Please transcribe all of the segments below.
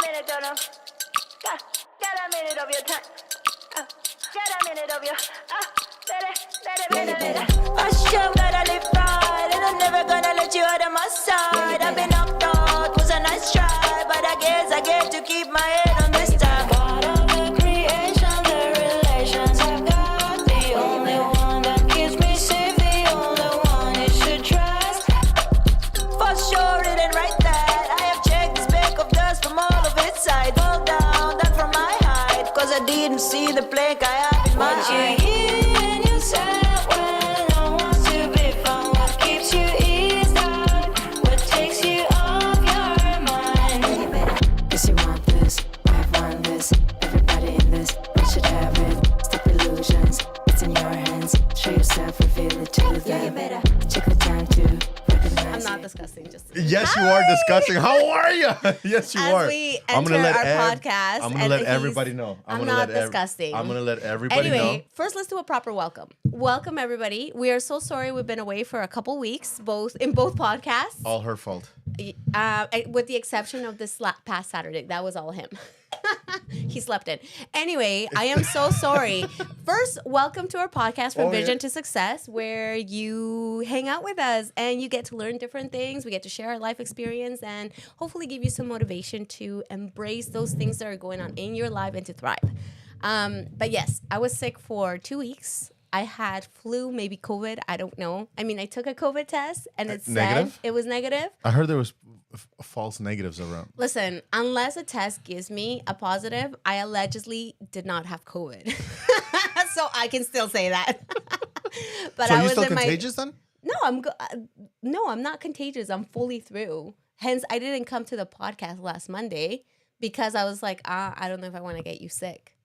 minute, don't know. Get a minute of your time. Get a minute of your. First you gotta live right, and I'm never gonna let you out of my side. I've been knocked out, was a nice try, but I guess I get to keep my head on this time. God of the creation, the relations I've got, the only one that keeps me safe, the only one you should trust. For sure, it ain't right that I have checked the speck of dust from all of its sides. Fall down, that from my height, cause I didn't see the plank I have in my eye. Disgusting. Yes, you are disgusting. How are you? Yes, you are. As we enter our podcast, I'm gonna let everybody know. I'm not disgusting. I'm gonna let everybody know. Anyway, first let's do a proper welcome. Welcome everybody. We are so sorry we've been away for a couple weeks, both podcasts. All her fault. With the exception of this past Saturday, that was all him. He slept in. Anyway, I am so sorry. First, welcome to our podcast From Vision to Success, where you hang out with us and you get to learn different things. We get to share our life experience and hopefully give you some motivation to embrace those things that are going on in your life and to thrive. But yes, I was sick for 2 weeks. I had flu, maybe COVID. I don't know. I mean, I took a COVID test and it said it was negative. I heard there was false negatives around. Listen, unless a test gives me a positive, I allegedly did not have COVID. So I can still say that. But so are you still contagious then? No, I'm not contagious. I'm fully through. Hence, I didn't come to the podcast last Monday because I was like, I don't know if I want to get you sick.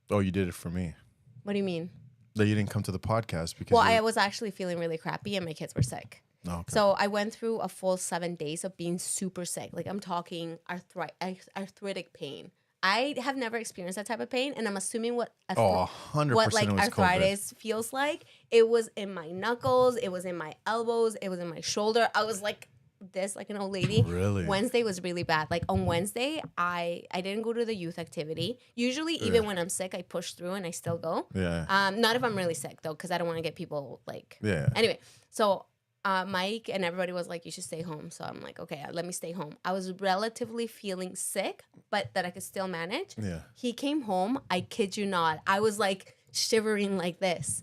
Oh, you did it for me. What do you mean? That you didn't come to the podcast because I was actually feeling really crappy and my kids were sick. Oh, okay. So I went through a full 7 days of being super sick. Like I'm talking arthritic pain. I have never experienced that type of pain, and I'm assuming what 100% what like arthritis COVID. feels like. It was in my knuckles, it was in my elbows, it was in my shoulder. I was like this, like an old lady. Really? Wednesday was really bad. Like on Wednesday, I didn't go to the youth activity. Usually, even when I'm sick, I push through and I still go. Yeah. Not if I'm really sick though, because I don't want to get people like. Yeah. Anyway, so. Mike and everybody was like, you should stay home. So I'm like, okay, let me stay home. I was relatively feeling sick, but that I could still manage. Yeah. He came home. I kid you not. I was like shivering like this.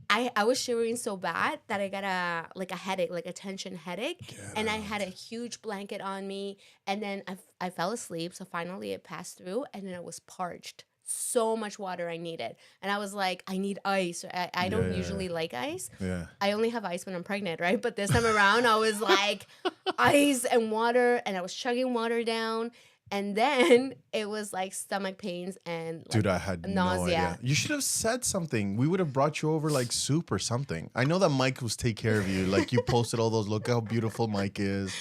I was shivering so bad that I got a headache, like a tension headache. I had a huge blanket on me. And then I fell asleep. So finally it passed through and then I was parched. So much water I needed. And I was like, I need ice. I don't usually like ice. Yeah. I only have ice when I'm pregnant, right? But this time around, I was like ice and water, and I was chugging water down. And then it was like stomach pains and like, dude, I had nausea. No idea. You should have said something. We would have brought you over like soup or something. I know that Mike was take care of you. Like you posted all those. Look how beautiful Mike is.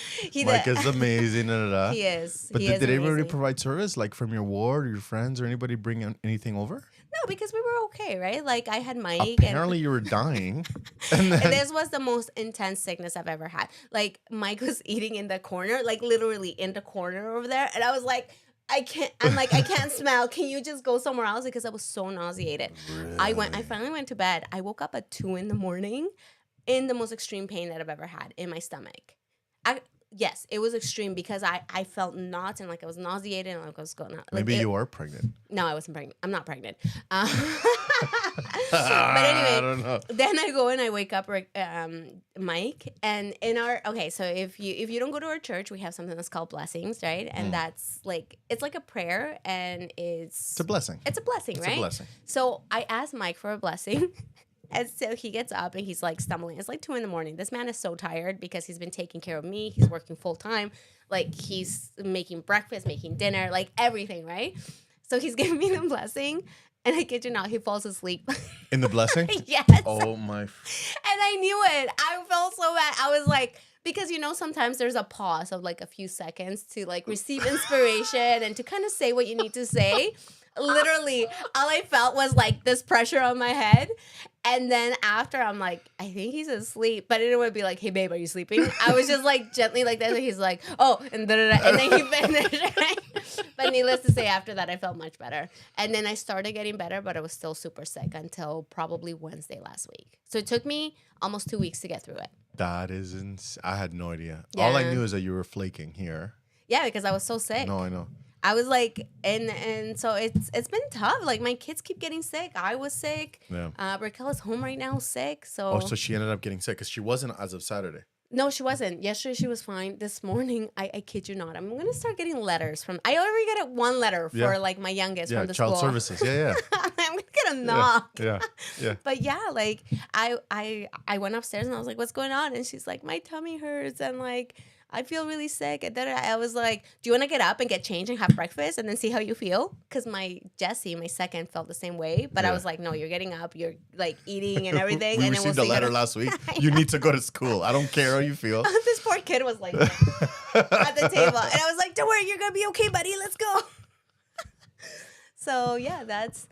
Mike is amazing. He is. But did anybody provide service, like from your ward or your friends or anybody bring anything over? No, because we were okay, right? Like I had Mike. Apparently you were dying. And this was the most intense sickness I've ever had. Like Mike was eating in the corner, like literally in the corner over there. And I was like, I can't smell. Can you just go somewhere else? Because I was so nauseated. Really? I finally went to bed. I woke up at 2 a.m. in the most extreme pain that I've ever had in my stomach. Yes, it was extreme because I felt knots and like I was nauseated and like I was going out. Like maybe you are pregnant. No, I wasn't pregnant. I'm not pregnant. But anyway, I don't know. Then I go and I wake up Mike, and so if you don't go to our church, we have something that's called blessings, right? And that's like it's like a prayer and it's a blessing. It's a blessing, right? It's a blessing. So I asked Mike for a blessing. And so he gets up and he's like stumbling. It's like 2 a.m. This man is so tired because he's been taking care of me. He's working full time. Like he's making breakfast, making dinner, like everything, right? So he's giving me the blessing. And I kid you not, he falls asleep. In the blessing? Yes. Oh my. And I knew it. I felt so bad. I was like, because sometimes there's a pause of like a few seconds to like receive inspiration and to kind of say what you need to say. Literally, all I felt was like this pressure on my head. And then after, I'm like, I think he's asleep. But it would be like, hey, babe, are you sleeping? I was just like gently like that. And he's like, oh, and da-da-da. And then he finished. Right? But needless to say, after that, I felt much better. And then I started getting better, but I was still super sick until probably Wednesday last week. So it took me almost 2 weeks to get through it. That is I had no idea. Yeah. All I knew is that you were flaking here. Yeah, because I was so sick. No, I know. I was like, and so it's been tough. Like my kids keep getting sick. I was sick. Yeah. Raquel is home right now, sick. So so she ended up getting sick because she wasn't as of Saturday. No, she wasn't. Yesterday she was fine. This morning, I kid you not, I'm gonna start getting letters from. I already get one letter for like my youngest from the child school. services. Yeah. I'm gonna get a knock. Yeah. But yeah, like I went upstairs and I was like, "What's going on?" And she's like, "My tummy hurts and like I feel really sick." And then I was like, "Do you want to get up and get changed and have breakfast and then see how you feel?" Because my second, felt the same way. But I was like, "No, you're getting up. You're like eating and everything." We and received a letter last week. You need to go to school. I don't care how you feel. This poor kid was like at the table, and I was like, "Don't worry, you're gonna be okay, buddy. Let's go." So yeah, that's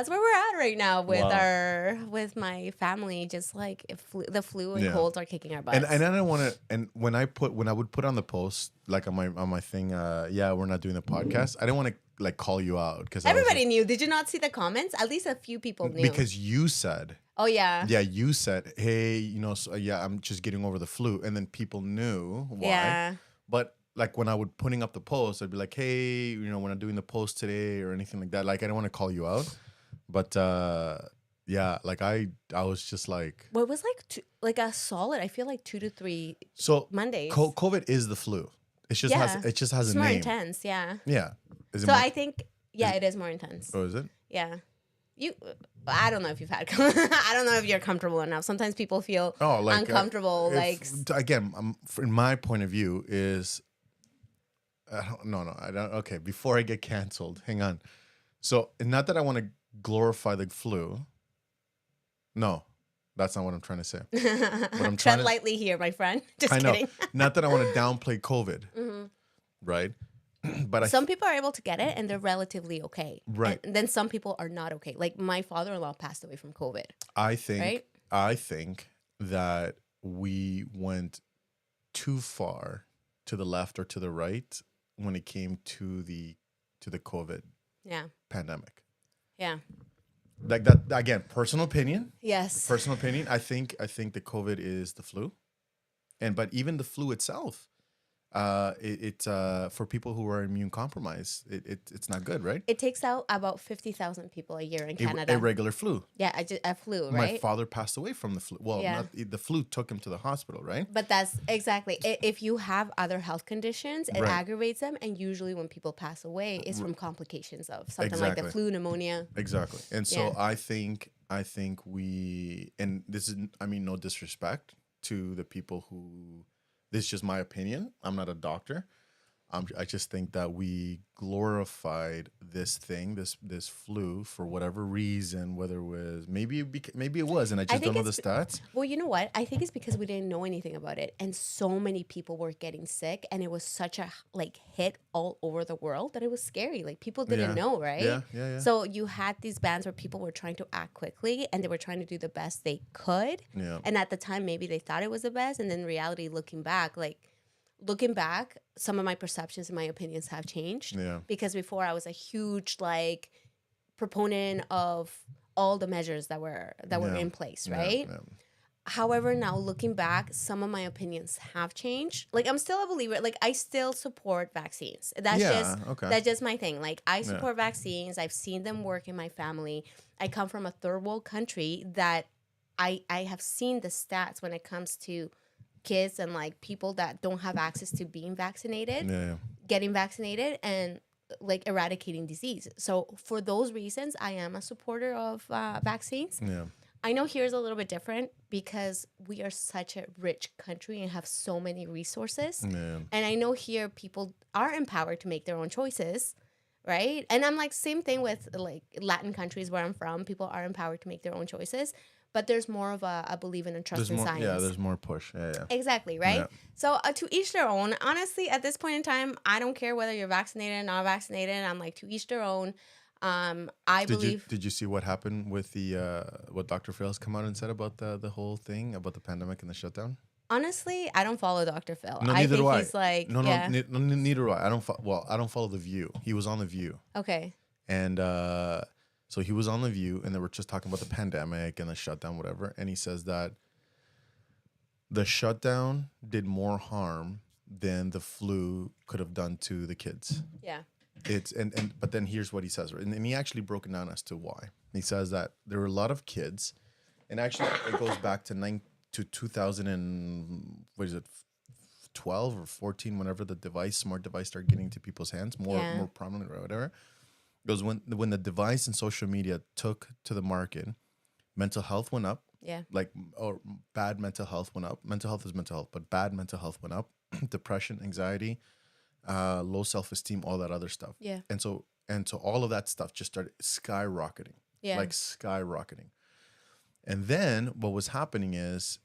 where we're at right now with my family. Just like the flu and colds are kicking our butts. And I don't want to. And when I would put on the post like on my thing, we're not doing the podcast. I didn't want to like call you out because everybody knew. Did you not see the comments? At least a few people knew. Because you said. Oh yeah. Yeah, you said, hey, I'm just getting over the flu, and then people knew why. Yeah. But like when I would putting up the post, I'd be like, hey, we're not doing the post today or anything like that. Like I don't want to call you out. But like I was just like, well, it was like a solid. I feel like 2 to 3 Mondays. COVID is the flu. It just has a name. More intense, yeah. Yeah. I think it is more intense. Oh, is it? Yeah. I don't know if you've had. I don't know if you're comfortable enough. Sometimes people feel uncomfortable. Again, in my point of view is, I don't. Okay, before I get canceled, hang on. So not that I want to glorify the flu. No, that's not what I'm trying to say. Tread lightly here, my friend. Just kidding. Not that I want to downplay COVID, right? But some people are able to get it and they're relatively okay. Right. And then some people are not okay. Like my father-in-law passed away from COVID. I think that we went too far to the left or to the right when it came to the COVID pandemic. Yeah. Like that again, personal opinion. Yes. Personal opinion. I think the COVID is the flu. But even the flu itself, it's for people who are immune compromised, it's not good, right? It takes out about 50,000 people a year in Canada. A regular flu. Yeah, a flu, right? My father passed away from the flu. Well, the flu took him to the hospital, right? But that's exactly. If you have other health conditions, it aggravates them. And usually when people pass away, it's from complications of something like the flu, pneumonia. Exactly. And so I think we, and this is, no disrespect to the people who, this is just my opinion. I'm not a doctor. I just think that we glorified this thing, this flu, for whatever reason. Whether it was maybe it was, and I just don't know the stats. Well, you know what? I think it's because we didn't know anything about it, and so many people were getting sick, and it was such a hit all over the world that it was scary. Like people didn't know, right? Yeah. So you had these bands where people were trying to act quickly, and they were trying to do the best they could. Yeah. And at the time, maybe they thought it was the best, and then in reality, looking back, some of my perceptions and my opinions have changed. Yeah. Because before I was a huge proponent of all the measures that were in place, right? Yeah. However, now looking back, some of my opinions have changed. Like I'm still a believer. Like I still support vaccines. That's just my thing. Like I support vaccines. I've seen them work in my family. I come from a third world country that I have seen the stats when it comes to kids and people that don't have access to being vaccinated, getting vaccinated, and eradicating disease. So for those reasons, I am a supporter of vaccines. Yeah. I know here's a little bit different because we are such a rich country and have so many resources. Yeah. And I know here people are empowered to make their own choices, right? And I'm same thing with Latin countries where I'm from. People are empowered to make their own choices. But there's more of a belief in and trust in science. Yeah, there's more push. Yeah. Exactly, right? Yeah. So to each their own. Honestly, at this point in time, I don't care whether you're vaccinated or not vaccinated. I'm to each their own. I believe. Did you see what happened with the what Dr. Phil's come out and said about the whole thing about the pandemic and the shutdown? Honestly, I don't follow Dr. Phil. No, I neither think do I. he's like, No, yeah. neither do I. I don't. I don't follow The View. He was on The View, Okay. and so he was on The View, and they were just talking about the pandemic and the shutdown, whatever. And he says that the shutdown did more harm than the flu could have done to the kids. Yeah. It's but then here's what he says, and he actually broke it down as to why. He says that there were a lot of kids, and actually it goes back to 2000 and what is it, 12 or 14, whenever the smart device started getting into people's hands more prominent or whatever. Because when the device and social media took to the market, mental health went up. Yeah. Like, or bad mental health went up. Mental health is mental health, but bad mental health went up. Depression, anxiety, low self-esteem, all that other stuff. Yeah. And so all of that stuff just started skyrocketing. Yeah. Like skyrocketing. And then what was happening is,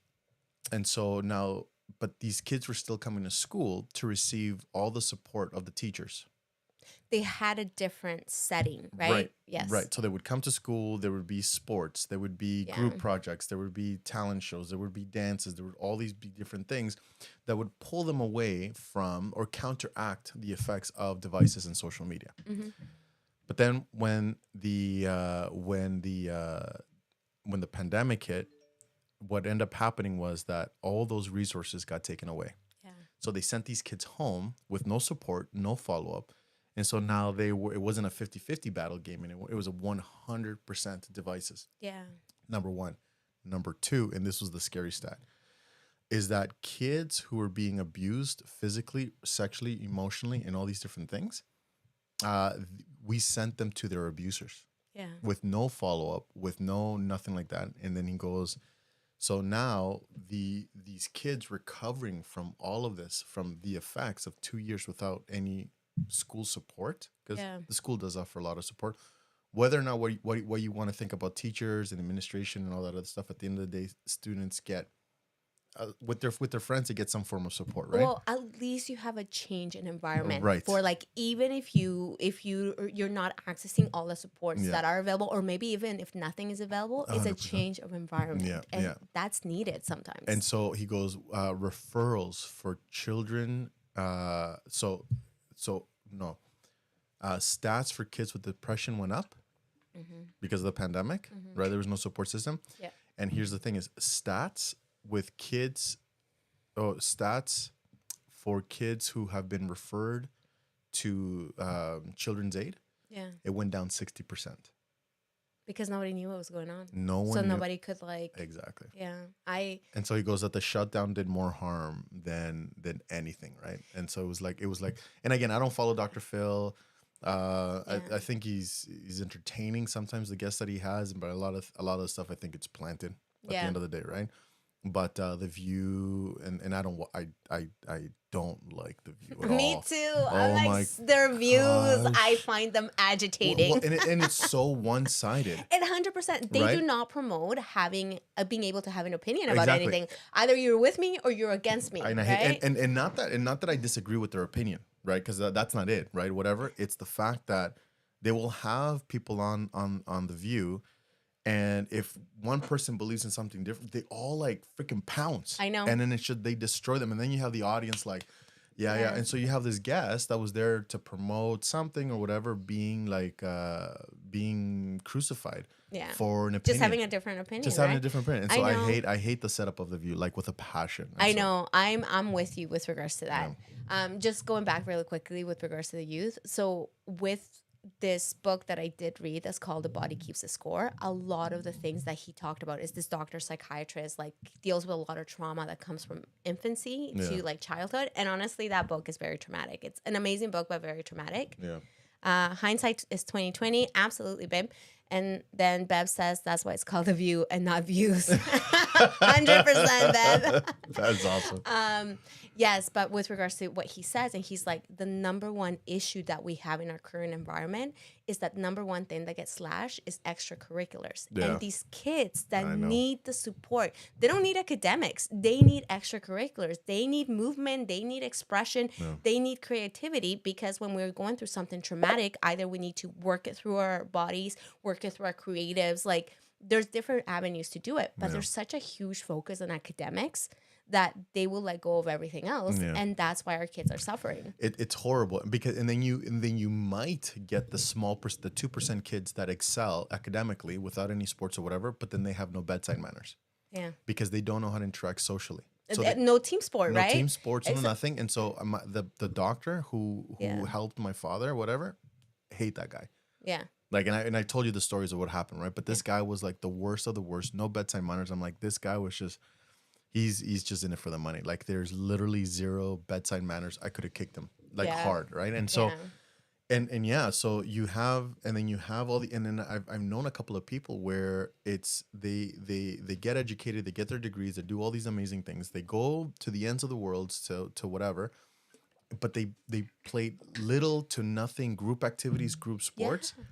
and so now, but these kids were still coming to school to receive all the support of the teachers. They had a different setting, right? Yes. Right. So they would come to school, there would be sports, there would be group projects, there would be talent shows, there would be dances, there would all these be different things that would pull them away from or counteract the effects of devices and social media. Mm-hmm. But then when the pandemic hit, what ended up happening was that all those resources got taken away. Yeah. So they sent these kids home with no support, no follow-up. And so now it wasn't a 50-50 battle game anymore. It was a 100% devices. Yeah. Number one. Number two, and this was the scary stat, is that kids who were being abused physically, sexually, emotionally, and all these different things, we sent them to their abusers. Yeah. With no follow-up, with nothing like that. And then he goes, so now these kids recovering from all of this, from the effects of 2 years without any school support, because the school does offer a lot of support, whether or not what you want to think about teachers and administration and all that other stuff, at the end of the day, students get with their friends to get some form of support, right? Well, at least you have a change in environment, right? For like, even if you're not accessing all the supports that are available, or maybe even if nothing is available, 100%. It's a change of environment, and that's needed sometimes. And so he goes, referrals for children. Stats for kids with depression went up because of the pandemic, right? There was no support system. Yeah. And here's the thing: is stats for kids who have been referred to Children's Aid. Yeah. It went down 60%. Because nobody knew what was going on. Nobody could exactly. Yeah. And so he goes that the shutdown did more harm than anything, right? And so it was like, and again, I don't follow Dr. Phil. I think he's entertaining sometimes, the guests that he has, but a lot of the stuff I think it's planted at the end of the day, right? But The View, and I don't like The View at all. Me too. I like their views. I find them agitating. And it's so one-sided. And 100%, they do not promote being able to have an opinion about anything. Either you're with me or you're against me. And I hate, and not that I disagree with their opinion, right? Because that's not it, right? Whatever. It's the fact that they will have people on The View. And if one person believes in something different, they all freaking pounce. I know. And then they destroy them. And then you have the audience yeah. And so you have this guest that was there to promote something or whatever, being crucified for an opinion. Just having a different opinion. Having a different opinion. And so I hate the setup of The View, with a passion. I know. I'm with you with regards to that. Yeah. Just going back really quickly with regards to the youth. So with this book that I did read that's called The Body Keeps the Score, a lot of the things that he talked about is this doctor psychiatrist deals with a lot of trauma that comes from infancy to childhood. And honestly, that book is very traumatic. It's an amazing book, but very traumatic. Yeah. Hindsight is 2020. Absolutely, babe. And then Bev says that's why it's called The View and not Views. 100% Bev. That's awesome. Yes, but with regards to what he says, and he's like, the number one issue that we have in our current environment is that number one thing that gets slashed is extracurriculars. Yeah. And these kids that I know. need the support, they don't need academics. They need extracurriculars. They need movement. They need expression. Yeah. They need creativity, because when we're going through something traumatic, either we need to work it through our bodies, work it through our creatives. Like, there's different avenues to do it, but there's such a huge focus on academics that they will let go of everything else, and that's why our kids are suffering. It's horrible, because and then you might get the 2% kids that excel academically without any sports or whatever, but then they have no bedside manners. Yeah, because they don't know how to interact socially. So no team sport, no right? team sports, no nothing. And so the doctor who helped my father or whatever, hate that guy. Yeah. Like, and I told you the stories of what happened, right? But this guy was like the worst of the worst. No bedside manners. I'm like, this guy was just. He's just in it for the money. Like, there's literally zero bedside manners. I could have kicked him like hard, right? And so, so you have, and then you have all the, and then I've known a couple of people where it's they get educated, they get their degrees, they do all these amazing things, they go to the ends of the world to whatever, but they played little to nothing group activities, group sports. Yeah.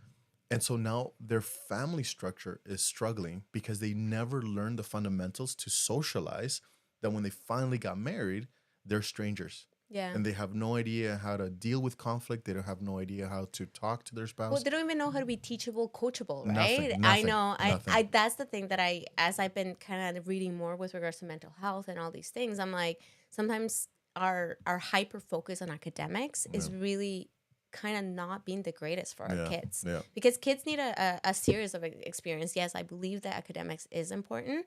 And so now their family structure is struggling because they never learned the fundamentals to socialize, that when they finally got married, they're strangers. Yeah. And they have no idea how to deal with conflict. They don't have no idea how to talk to their spouse. Well, they don't even know how to be teachable, coachable, right? Nothing, I know. nothing. I that's the thing that as I've been kind of reading more with regards to mental health and all these things, I'm like, sometimes our hyper focus on academics is really kind of not being the greatest for our kids, because kids need a series of experience. Yes, I believe that academics is important,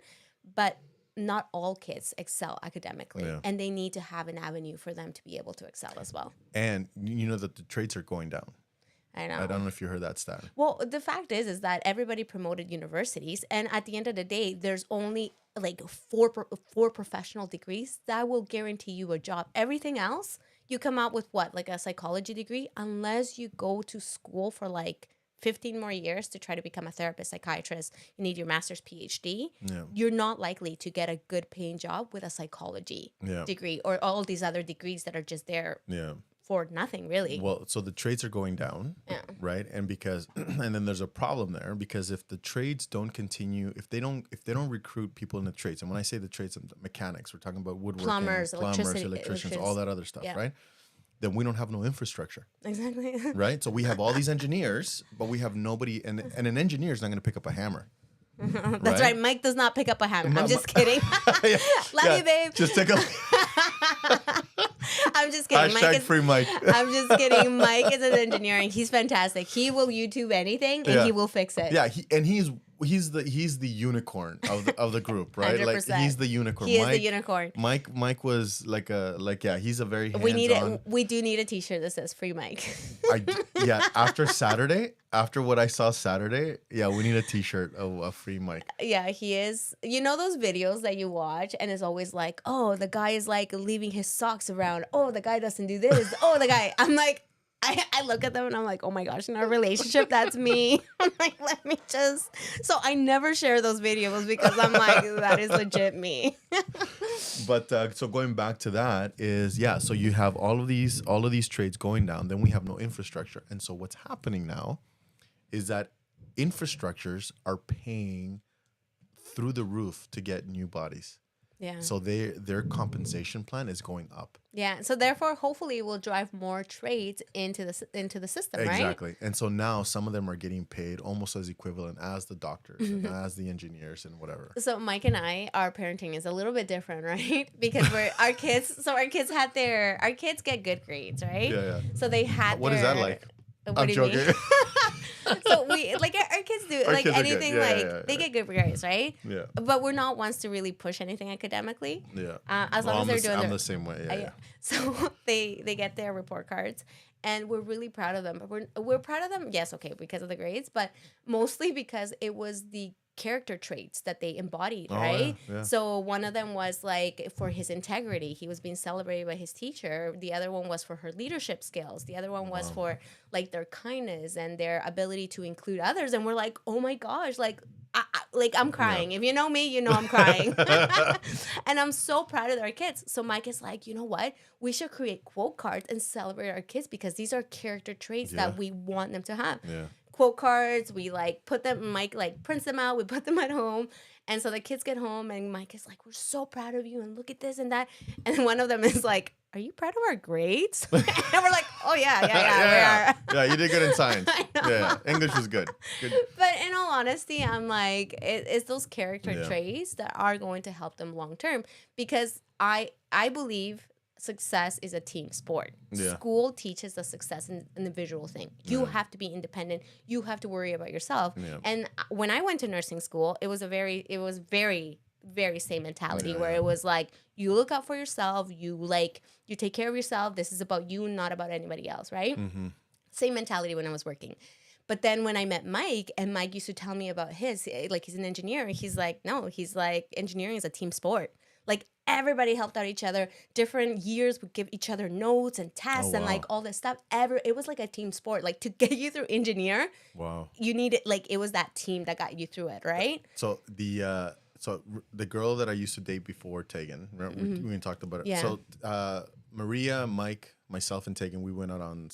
but not all kids excel academically, and they need to have an avenue for them to be able to excel as well. And you know that the trades are going down. I know. I don't know if you heard that stat. Well, the fact is that everybody promoted universities, and at the end of the day, there's only like four professional degrees that will guarantee you a job. Everything else, you come out with what, like a psychology degree, unless you go to school for like 15 more years to try to become a therapist, psychiatrist, you need your master's PhD. Yeah. You're not likely to get a good paying job with a psychology degree or all these other degrees that are just there for nothing, really. Well, so the trades are going down, right? And because, and then there's a problem there, because if the trades don't continue, if they don't recruit people in the trades, and when I say the trades, mechanics, we're talking about woodworking, plumbers, electricians, all that other stuff, right? Then we don't have no infrastructure. Exactly. Right? So we have all these engineers, but we have nobody, and an engineer is not going to pick up a hammer. That's right. Mike does not pick up a hammer. I'm just kidding. Love you, babe. Just take a... I'm just kidding. Hashtag free Mike. I'm just kidding. Mike is an engineer, and he's fantastic. He will YouTube anything, and he will fix it. Yeah, he's the unicorn of the group, right? 100%. Like, he's the unicorn. He is the unicorn. Mike was he's a very hands-on. We do need a t-shirt that says free Mike. After what I saw Saturday, we need a t-shirt of free Mike. Yeah, he is. You know those videos that you watch and it's always like, oh, the guy is like leaving his socks around. Oh, the guy doesn't do this. Oh, the guy. I'm like, I look at them and I'm like, oh my gosh, in our relationship, that's me. I'm like, let me just. So I never share those videos because I'm like, that is legit me. But so going back to that is, so you have all of these trades going down. Then we have no infrastructure. And so what's happening now is that infrastructures are paying through the roof to get new bodies. Yeah. So their compensation plan is going up. Yeah. So therefore, hopefully, it will drive more trades into the system, right? Exactly. And so now some of them are getting paid almost as equivalent as the doctors and as the engineers and whatever. So Mike and our parenting is a little bit different, right? Because our kids get good grades, right? Yeah. So they had. What is that like? I'm joking. So we like our kids do like anything they get good grades, right? Yeah. But we're not ones to really push anything academically. Yeah. As long as they're doing. I'm the same way. Yeah. So they get their report cards, and we're really proud of them. But we're proud of them. Yes, okay, because of the grades, but mostly because it was the character traits that they embodied, Oh, right? yeah. So one of them was like for his integrity. He was being celebrated by his teacher. The other one was for her leadership skills. The other one was for like their kindness and their ability to include others. And we're like, oh my gosh, like I'm crying. If you know me, you know I'm crying. And I'm so proud of our kids. So Mike is like, you know what? We should create quote cards and celebrate our kids because these are character traits that we want them to have. Yeah. Quote cards, we like put them, Mike like prints them out, we put them at home. And so the kids get home and Mike is like, we're so proud of you and look at this and that. And one of them is like, are you proud of our grades? And we're like, oh yeah, we are. Yeah, you did good in science. Yeah, English was good. But in all honesty, I'm like, it's those character traits that are going to help them long term because I believe success is a team sport. Yeah. School teaches the success in the visual thing. You have to be independent. You have to worry about yourself. Yeah. And when I went to nursing school, it was very, very same mentality where it was like, you look out for yourself. You take care of yourself. This is about you, not about anybody else, right? Mm-hmm. Same mentality when I was working. But then when I met Mike, and Mike used to tell me about he's an engineer. He's like, no, engineering is a team sport. Like everybody helped out each other. Different years would give each other notes and tests and like all this stuff. It was like a team sport. Like to get you through engineer, you needed it was that team that got you through it, right? So the girl that I used to date before Tegan, we talked about it. Yeah. So Maria, Mike, myself, and Tegan, we went out on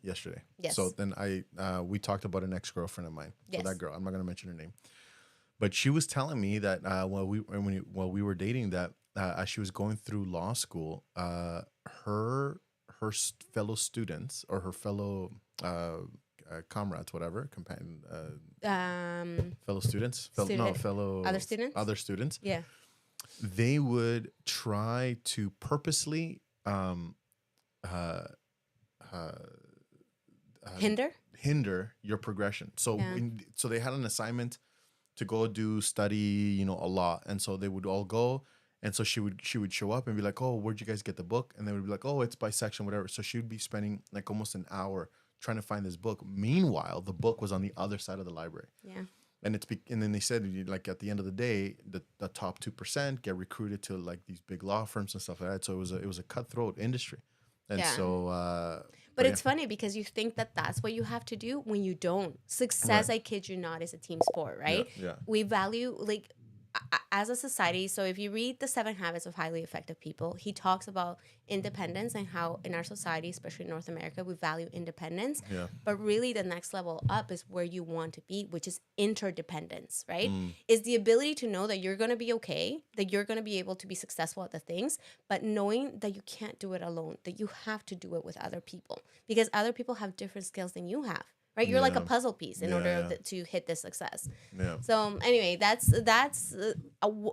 yesterday. Yes. So then we talked about an ex-girlfriend of mine. Yes. So that girl, I'm not gonna mention her name. But she was telling me that while we were dating, that as she was going through law school, her fellow students or her fellow comrades, whatever, fellow students, other students, yeah, they would try to purposely hinder your progression. So so they had an assignment to go study, a lot. And so they would all go. And so she would show up and be like, oh, where'd you guys get the book? And they would be like, oh, it's by section, whatever. So she would be spending like almost an hour trying to find this book. Meanwhile, the book was on the other side of the library. Yeah. And and then they said, like, at the end of the day, the top 2% get recruited to like these big law firms and stuff like that. So it was a cutthroat industry. And so... But it's funny because you think that that's what you have to do when you don't. Success, I kid you not, is a team sport, right? Yeah. We value, as a society, so if you read The 7 Habits of Highly Effective People, he talks about independence and how in our society, especially in North America, we value independence. Yeah. But really the next level up is where you want to be, which is interdependence, right? Is the ability to know that you're going to be okay, that you're going to be able to be successful at the things, but knowing that you can't do it alone, that you have to do it with other people because other people have different skills than you have. Right, you're like a puzzle piece in order to hit this success. Yeah. So anyway, that's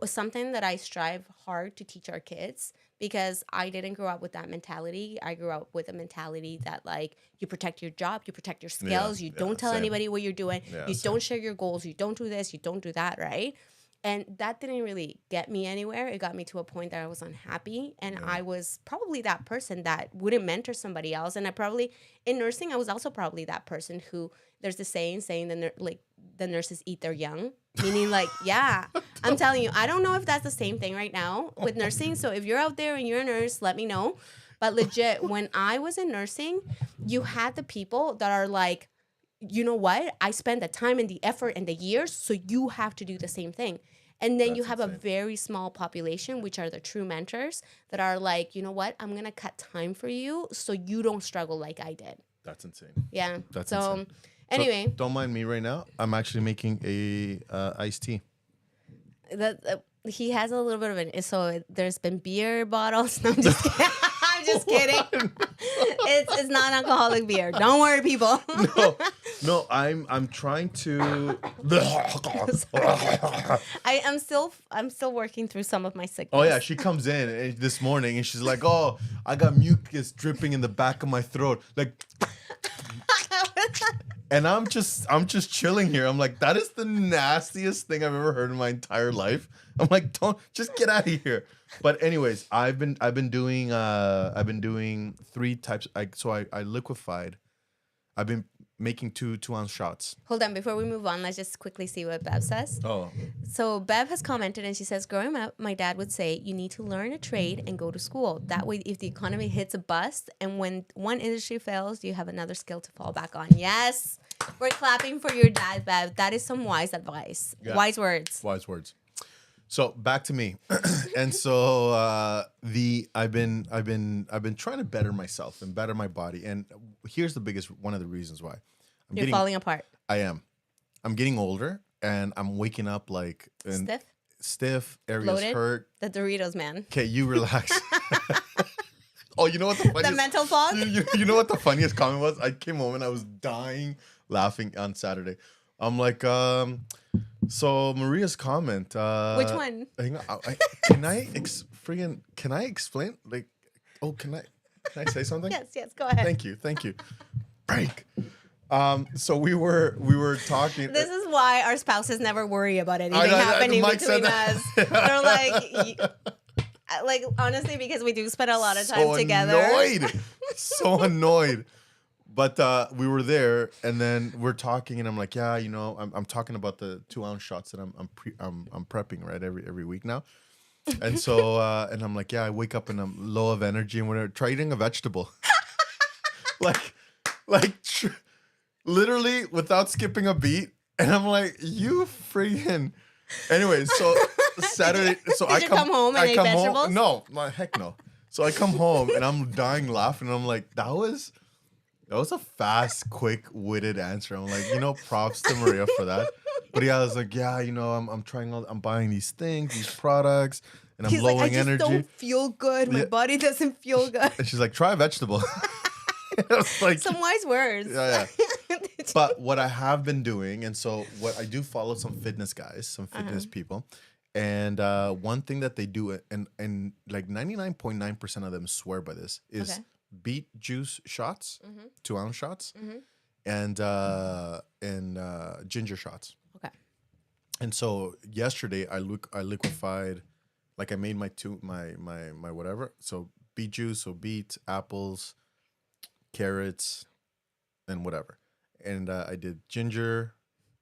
something that I strive hard to teach our kids because I didn't grow up with that mentality. I grew up with a mentality that you protect your job, you protect your skills, you don't tell anybody what you're doing, you don't share your goals, you don't do this, you don't do that, right? And that didn't really get me anywhere. It got me to a point that I was unhappy. And I was probably that person that wouldn't mentor somebody else. And in nursing, I was also probably that person who, there's the saying the nurses eat their young. Meaning I'm telling you, I don't know if that's the same thing right now with nursing. So if you're out there and you're a nurse, let me know. But legit, when I was in nursing, you had the people that are like, you know what? I spend the time and the effort and the years, so you have to do the same thing. And then you have a very small population, which are the true mentors that are like, you know what? I'm going to cut time for you so you don't struggle like I did. That's insane. Yeah. That's insane. Anyway. So don't mind me right now. I'm actually making a iced tea. He has a little bit of an... So there's been beer bottles. No, I'm just kidding. I'm just kidding. It's non-alcoholic beer. Don't worry, people. No, I'm trying to. I'm still working through some of my sickness. Oh yeah, she comes in this morning and she's like, "Oh, I got mucus dripping in the back of my throat." Like, and I'm just chilling here. I'm like, that is the nastiest thing I've ever heard in my entire life. I'm like, don't just get out of here. But anyways, I've been doing 3 types. I liquefied. I've been making 2-ounce shots. Hold on, before we move on, let's just quickly see what Bev says. Oh, So Bev has commented and she says, growing up, my dad would say, you need to learn a trade and go to school. That way, if the economy hits a bust and when one industry fails, you have another skill to fall back on. Yes, we're clapping for your dad, Bev. That is some wise advice. Yeah. Wise words. Wise words. So back to me, and so I've been trying to better myself and better my body, and here's one of the reasons why You're falling apart. I am. I'm getting older, and I'm waking up like stiff, areas Bloated? hurt. The Doritos, man. Okay, you relax. Oh, you know what the funniest? The mental fog? You know what the funniest comment was? I came home and I was dying laughing on Saturday. I'm like, so Maria's comment. Which one? Hang on, can I explain? Like, oh, can I say something? Yes, go ahead. Thank you. Break. So we were talking. This is why our spouses never worry about anything happening Mike between said us. They're like, honestly, because we do spend a lot of time together. So annoyed. But we were there, and then we're talking, and I'm like, yeah, I'm talking about the 2-ounce shots that I'm prepping right every week now, and so and I'm like, yeah, I wake up and I'm low of energy, and we're try eating a vegetable, literally without skipping a beat, and I'm like, you freaking. Anyway, so Saturday, so Did you come home and ate vegetables? No, heck no. So I come home and I'm dying laughing, and I'm like, that was a fast, quick-witted answer. I'm like, props to Maria for that. But yeah, I was like, yeah, I'm buying these things, these products, and I'm lowering like, I just energy. don't feel good. My body doesn't feel good. And she's like, try a vegetable. I was like, some wise words. Yeah. But what I have been doing, and so what I do follow some fitness guys, some fitness people, and one thing that they do, and like 99.9% of them swear by this, is beet juice shots, 2-ounce shots, and ginger shots. Okay. And so yesterday I liquefied, like I made my whatever. So beet juice, so beet, apples, carrots, and whatever. And I did ginger,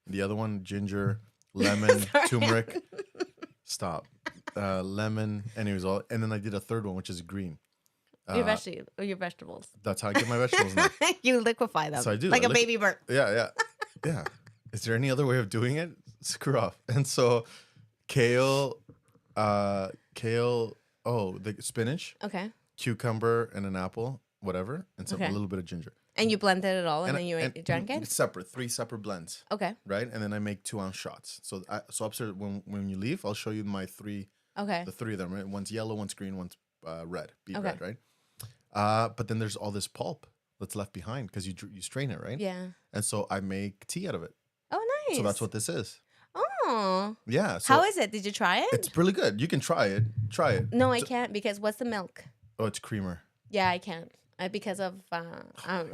the other one ginger, lemon, turmeric. Stop. Lemon, and it was all. And then I did a third one, which is green. Your vegetables. That's how I get my vegetables now. You liquefy them. So I do. Like a baby bird. Yeah. Is there any other way of doing it? Screw off. And so kale, the spinach. Okay. Cucumber and an apple, whatever. And so a little bit of ginger. And you blended it all and then you drank it? Separate, 3 separate blends. Okay. Right? And then I make 2-ounce shots. So upstairs, when you leave, I'll show you my 3. Okay. The 3 of them, right? One's yellow, one's green, one's red. Beet red, right? But then there's all this pulp that's left behind because you strain it, right? Yeah. And so I make tea out of it. Oh, nice. So that's what this is. Oh. Yeah. So how is it? Did you try it? It's really good. You can try it. Try it. No, I can't because what's the milk? Oh, it's creamer. Yeah, I can't. Because of I'm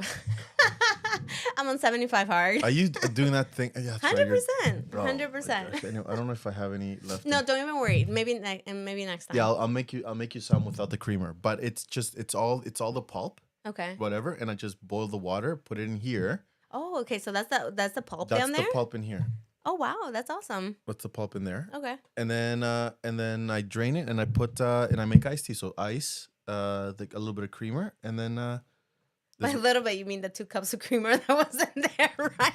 on 75 hard. Are you doing that thing? Yeah, 100%. 100%. I don't know if I have any left. No, don't even worry. Maybe next time. Yeah, I'll make you some without the creamer, but it's all the pulp. Okay. Whatever, and I just boil the water, put it in here. Oh, okay. So that's the pulp down there. That's the pulp in here. Oh wow, that's awesome. What's the pulp in there? Okay. And then I drain it and I put and I make iced tea. So ice. A little bit of creamer, and then by a little bit, you mean the 2 cups of creamer that was in there, right?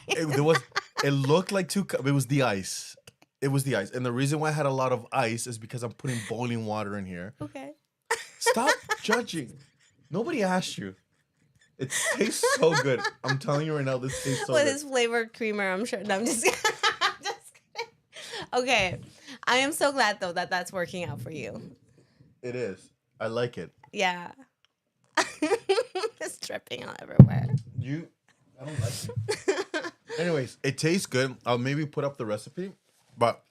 It looked like 2 cups. It was the ice. And the reason why I had a lot of ice is because I'm putting boiling water in here. Okay. Stop judging. Nobody asked you. It tastes so good. I'm telling you right now, this tastes so good. With his flavored creamer, I'm sure. No, I'm just kidding. Okay. I am so glad though that that's working out for you. It is. I like it. Yeah. It's dripping all everywhere. I don't like it. Anyways, it tastes good. I'll maybe put up the recipe, but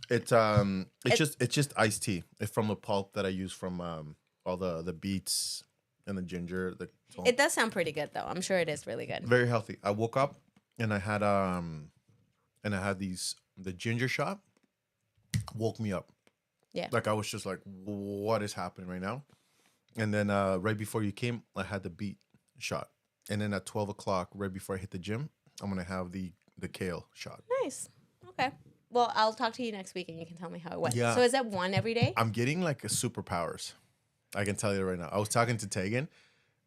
it's just iced tea. It's from the pulp that I use from all the beets and the ginger. It does sound pretty good though. I'm sure it is really good. Very healthy. I woke up and I had the ginger shot woke me up. Yeah. Like I was just like, what is happening right now? And then right before you came, I had the beet shot. And then at 12 o'clock, right before I hit the gym, I'm going to have the kale shot. Nice. Okay. Well, I'll talk to you next week and you can tell me how it went. Yeah. So is that one every day? I'm getting like a superpowers. I can tell you right now. I was talking to Tegan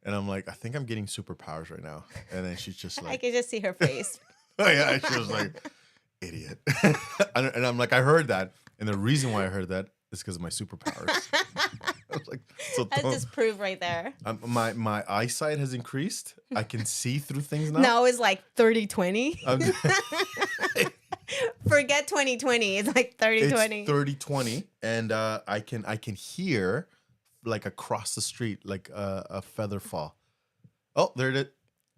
and I'm like, I think I'm getting superpowers right now. And then she's just like, I can just see her face. oh yeah. She was like, idiot. And I'm like, I heard that. And the reason why I heard that is because of my superpowers. I was like, so That's just proof right there. my eyesight has increased. I can see through things now. Now it's like 30-20. Forget 2020. It's like 30-20. It's 30-20. And I can hear like across the street, like a feather fall. Oh, there it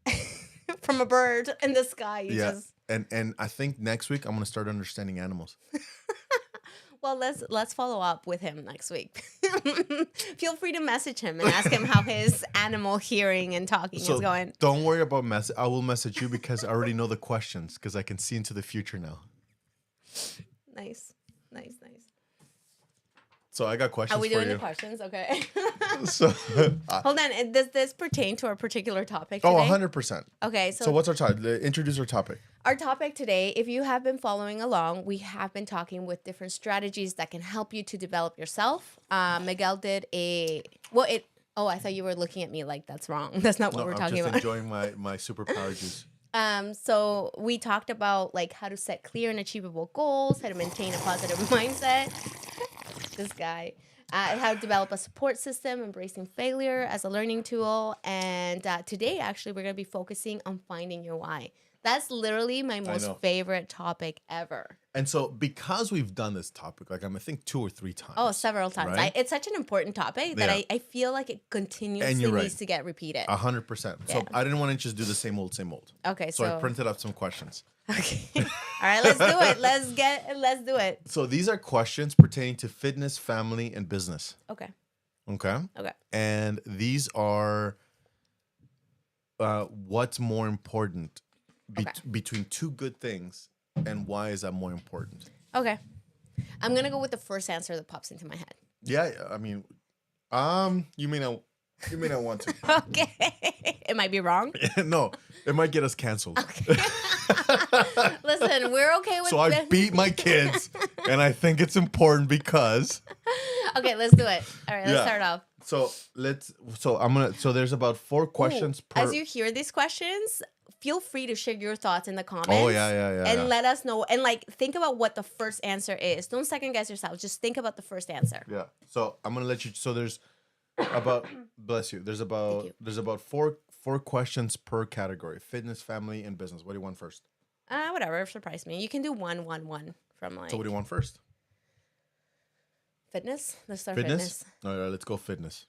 is. From a bird in the sky. Yeah. And I think next week I'm gonna start understanding animals. Well, let's follow up with him next week. Feel free to message him and ask him how his animal hearing and talking is going. Don't worry about message. I will message you because I already know the questions because I can see into the future now. Nice. So I got questions Are we for doing you. the questions? Okay. So Hold on. Does this pertain to our particular topic today? oh, 100%. Okay. So what's our topic? Introduce our topic. Our topic today, if you have been following along, we have been talking with different strategies that can help you to develop yourself. Miguel did I thought you were looking at me like that's wrong. That's not what we're talking about. I'm just enjoying my superpower juice. So we talked about like how to set clear and achievable goals, how to maintain a positive mindset. This guy. How to develop a support system, embracing failure as a learning tool. And today, actually, we're going to be focusing on finding your why. That's literally my most favorite topic ever. And so because we've done this topic, like I think 2 or 3 times. Oh, several times. Right? It's such an important topic that I feel like it continuously needs to get repeated. 100%. Yeah. So I didn't want to just do the same old. Okay, so I printed up some questions. Okay. All right, let's do it. Let's do it. So these are questions pertaining to fitness, family, and business. Okay. Okay. And these are what's more important between 2 good things, and why is that more important? Okay. I'm gonna go with the first answer that pops into my head. Yeah, I mean, you may not want to. Okay. It might be wrong. No, it might get us canceled. Okay. Listen, we're okay with. So I beat my kids, and I think it's important because. Okay, let's do it. All right, let's start off. So there's about 4 questions per. As you hear these questions, feel free to share your thoughts in the comments. Oh yeah. And let us know, and like think about what the first answer is. Don't second guess yourself. Just think about the first answer. Yeah. So I'm gonna let you. So there's about bless you. There's about 4 questions per category: fitness, family, and business. What do you want first? Whatever. Surprise me. You can do one from like. So what do you want first? Fitness. Let's start fitness. All right, let's go fitness.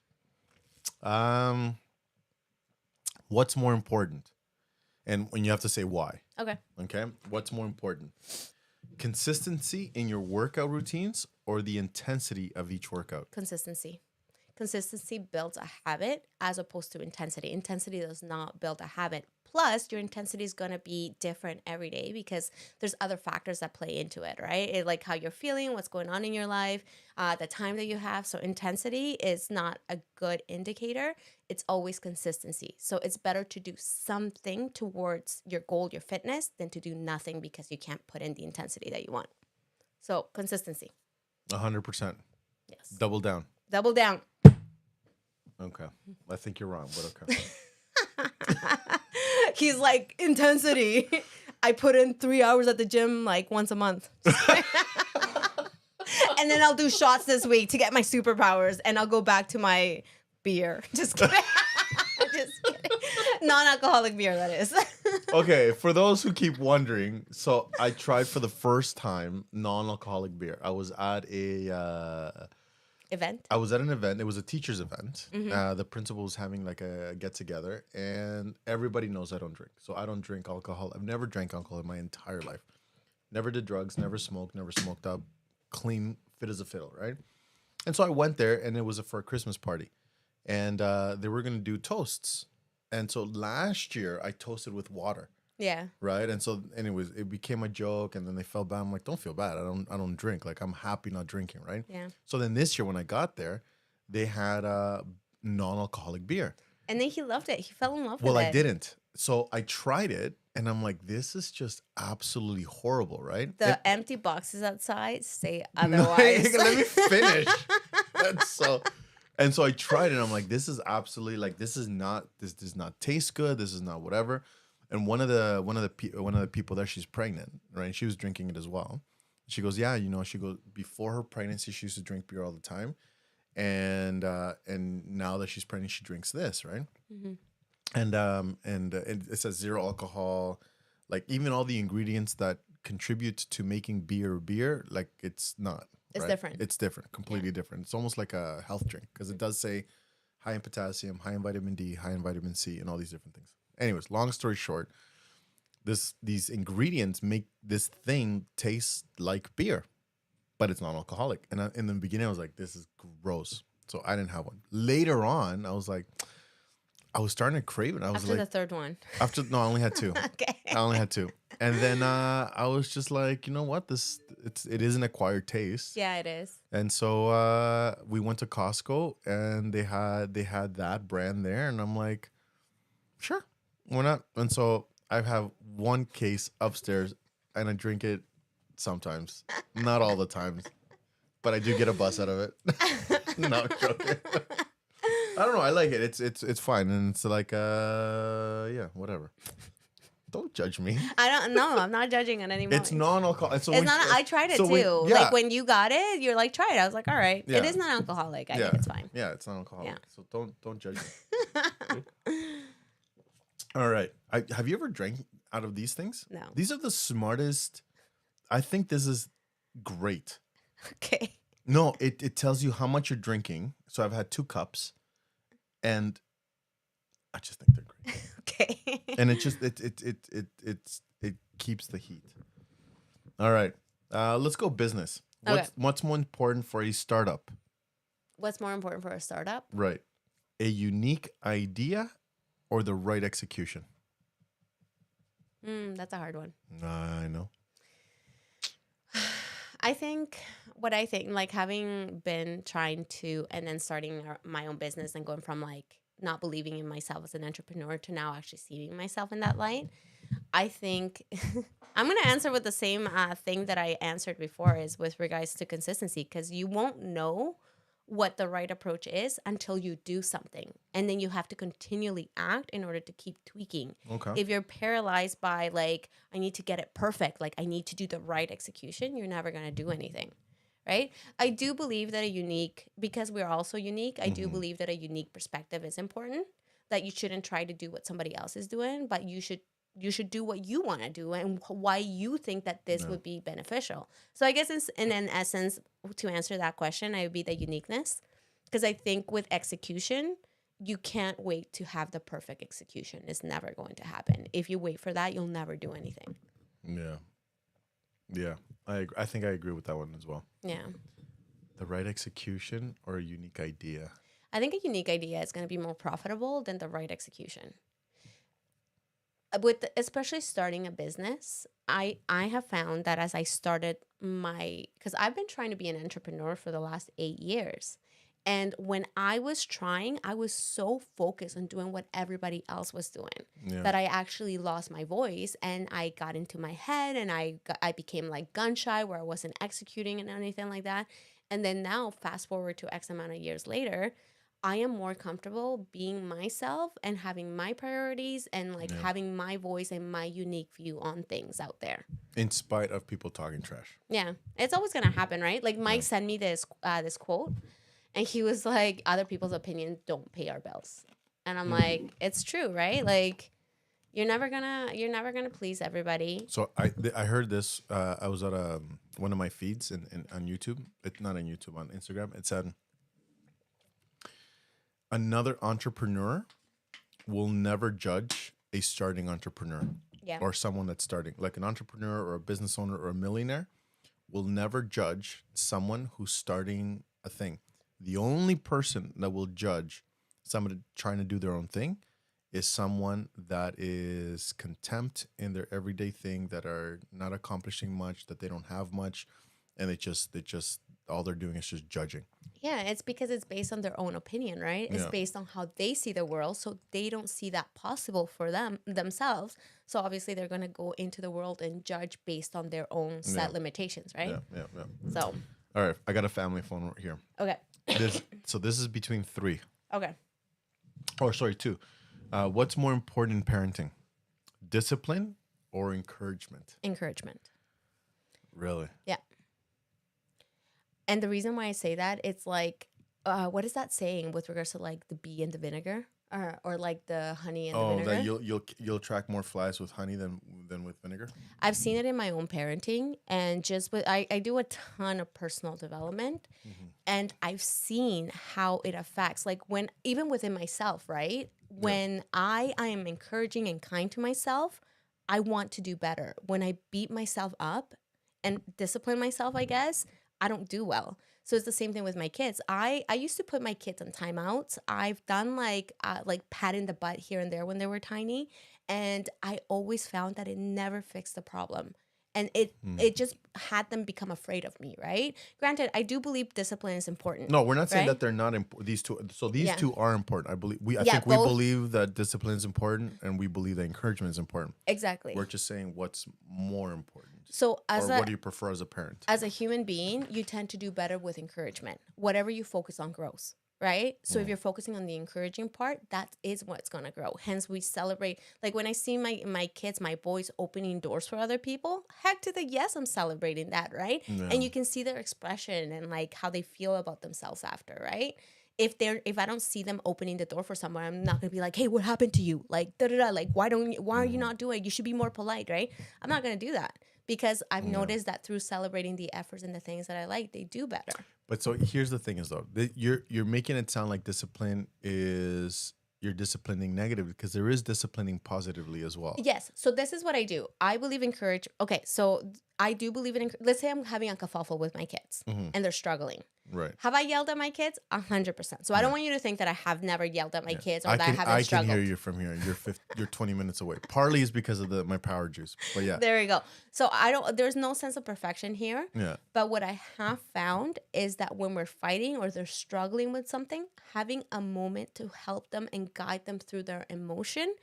What's more important? And when you have to say why. Okay. What's more important? Consistency in your workout routines or the intensity of each workout? Consistency. Consistency builds a habit as opposed to intensity. Intensity does not build a habit. Plus, your intensity is going to be different every day because there's other factors that play into it, right? Like how you're feeling, what's going on in your life, the time that you have. So intensity is not a good indicator. It's always consistency. So it's better to do something towards your goal, your fitness, than to do nothing because you can't put in the intensity that you want. So consistency. 100%. Yes. Double down. Double down. Okay. I think you're wrong, but okay. He's like, intensity. I put in 3 hours at the gym like once a month. And then I'll do shots this week to get my superpowers and I'll go back to my beer. Just kidding. Just kidding. Non-alcoholic beer, that is. Okay, for those who keep wondering, so I tried for the first time non-alcoholic beer. I was at an event. It was a teacher's event. Mm-hmm. The principal was having like a get-together, and everybody knows I don't drink. So I don't drink alcohol. I've never drank alcohol in my entire life. Never did drugs, never smoked up, clean, fit as a fiddle, right? And so I went there, and it was for a Christmas party. And they were going to do toasts. And so last year, I toasted with water. Yeah. Right? And so, anyways, it became a joke, and then they felt bad. I'm like, don't feel bad. I don't drink. Like, I'm happy not drinking, right? Yeah. So then this year when I got there, they had a non-alcoholic beer. And then he loved it. He fell in love Well, with I it. didn't. So I tried it, and I'm like, this is just absolutely horrible, right? The empty boxes outside say No, otherwise. let me finish. That's so. And so I tried it. And I'm like, this is absolutely like this is not. This does not taste good. This is not whatever. And one of the people there, she's pregnant, right? And she was drinking it as well. She goes, yeah, she goes before her pregnancy, she used to drink beer all the time, and now that she's pregnant, she drinks this, right? Mhm. And it says zero alcohol, like even all the ingredients that contribute to making beer, like it's not. It's right? different. It's different, completely different. It's almost like a health drink because it does say high in potassium, high in vitamin D, high in vitamin C, and all these different things. Anyways, long story short, these ingredients make this thing taste like beer, but it's non-alcoholic. And in the beginning, I was like, this is gross. So I didn't have one. Later on, I was like, I was starting to crave it. I was After the like, third one. no, I only had two. Okay. I only had two. And then I was just like, you know what? It is an acquired taste. Yeah, it is. And so we went to Costco and they had that brand there, and I'm like, sure, why not? And so I have one case upstairs, and I drink it sometimes, not all the times, but I do get a buzz out of it. No, I'm joking. I don't know. I like it. It's fine, and it's like yeah, whatever. Don't judge me. I don't know. I'm not judging at any moment. It's non-alcoholic. So It's not. I tried it too. yeah. Like when you got it, you're like, try it. I was like, all right. Yeah. It is non-alcoholic. I think it's fine. Yeah, it's non-alcoholic. Yeah. So don't judge me. All right. Have you ever drank out of these things? No. These are the smartest. I think this is great. Okay. No, it tells you how much you're drinking. So I've had 2 cups, and I just think they're great. Okay. And it just it keeps the heat. All right. Let's go business. Okay. What's more important for a startup? What's more important for a startup? Right. A unique idea or the right execution? That's a hard one. I know. I think like having been trying to and then starting my own business and going from like not believing in myself as an entrepreneur to now actually seeing myself in that light, I think I'm going to answer with the same thing that I answered before is with regards to consistency, because you won't know what the right approach is until you do something. And then you have to continually act in order to keep tweaking. Okay. If you're paralyzed by like, I need to get it perfect, like I need to do the right execution, you're never going to do anything. Right? I do believe that because we're also unique, I do believe that a unique perspective is important, that you shouldn't try to do what somebody else is doing, but you should do what you want to do and why you think that this would be beneficial. So I guess in essence, to answer that question, I would be the uniqueness, because I think with execution, you can't wait to have the perfect execution. It's never going to happen. If you wait for that, you'll never do anything. Yeah. Yeah. I think I agree with that one as well. Yeah. The right execution or a unique idea? I think a unique idea is going to be more profitable than the right execution. Especially starting a business, I have found that as I started because I've been trying to be an entrepreneur for the last 8 years. And when I was trying, I was so focused on doing what everybody else was doing that I actually lost my voice, and I got into my head, and I became like gun shy, where I wasn't executing and anything like that. And then now, fast forward to X amount of years later, I am more comfortable being myself and having my priorities and like having my voice and my unique view on things out there. In spite of people talking trash. Yeah, it's always gonna happen, right? Like Mike sent me this quote. And he was like, other people's opinions don't pay our bills. And I'm like, it's true, right? Like, you're never gonna please everybody. So I heard this. I was at one of my feeds on YouTube. It's not on YouTube, on Instagram. It said, another entrepreneur will never judge a starting entrepreneur or someone that's starting. Like an entrepreneur or a business owner or a millionaire will never judge someone who's starting a thing. The only person that will judge somebody trying to do their own thing is someone that is contempt in their everyday thing, that are not accomplishing much, that they don't have much, and they just all they're doing is just judging. Yeah, it's because it's based on their own opinion, right? It's based on how they see the world, so they don't see that possible for themselves. So obviously they're going to go into the world and judge based on their own set limitations, right? Yeah. So, All right, I got a family phone right here. okay. So this is between 3. Okay. Oh, sorry, 2. What's more important in parenting? Discipline or encouragement? Encouragement. Really? Yeah. And the reason why I say that, it's like, what is that saying with regards to like the bee and the vinegar, or like the honey and the vinegar? Oh, that you'll attract more flies with honey than with vinegar. I've seen it in my own parenting, and just with I do a ton of personal development, and I've seen how it affects, like when even within myself, right? When I am encouraging and kind to myself, I want to do better. When I beat myself up and discipline myself, I guess, I don't do well. So it's the same thing with my kids. I used to put my kids on timeouts. I've done like pat in the butt here and there when they were tiny, and I always found that it never fixed the problem. And it just had them become afraid of me, right? Granted, I do believe discipline is important. No, we're not saying right? that they're not important. These two, so these two are important. I believe I Yeah, think we both. believe that discipline is important, and we believe that encouragement is important. Exactly. We're just saying what's more important. So or what do you prefer as a parent? As a human being, you tend to do better with encouragement. Whatever you focus on grows, right? So if you're focusing on the encouraging part, that is what's going to grow. Hence, we celebrate. Like when I see my kids, my boys opening doors for other people, heck to the yes, I'm celebrating that, right? Yeah. And you can see their expression and like how they feel about themselves after, right? If I don't see them opening the door for someone, I'm not gonna be like, hey, what happened to you? Like, like, why are you not doing it? You should be more polite, right? I'm not gonna do that. Because I've noticed that through celebrating the efforts and the things that I like, they do better. But so here's the thing: is though you're making it sound like discipline is you're disciplining negatively, because there is disciplining positively as well. Yes. So this is what I do. I believe encourage. Okay. So I do believe in. Let's say I'm having a kerfuffle with my kids and they're struggling. Right. Have I yelled at my kids? 100%. So I don't want you to think that I have never yelled at my kids, or that I haven't struggled. I can hear you from here. You're 20 minutes away. Partly is because of my power juice, but yeah. There we go. So there's no sense of perfection here. Yeah. But what I have found is that when we're fighting or they're struggling with something, having a moment to help them and guide them through their emotion,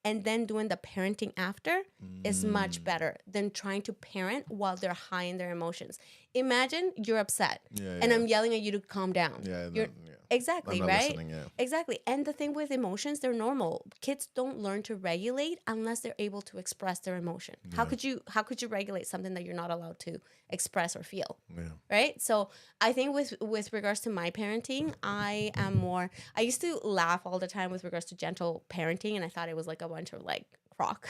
and then doing the parenting after is much better than trying to parent while they're high in their emotions. Imagine you're upset and I'm yelling at you to calm down. Exactly, right? Exactly. And the thing with emotions, they're normal. Kids don't learn to regulate unless they're able to express their emotion. How could you regulate something that you're not allowed to express or feel? Right? So I think with regards to my parenting, I used to laugh all the time with regards to gentle parenting, and I thought it was like a bunch of like crock.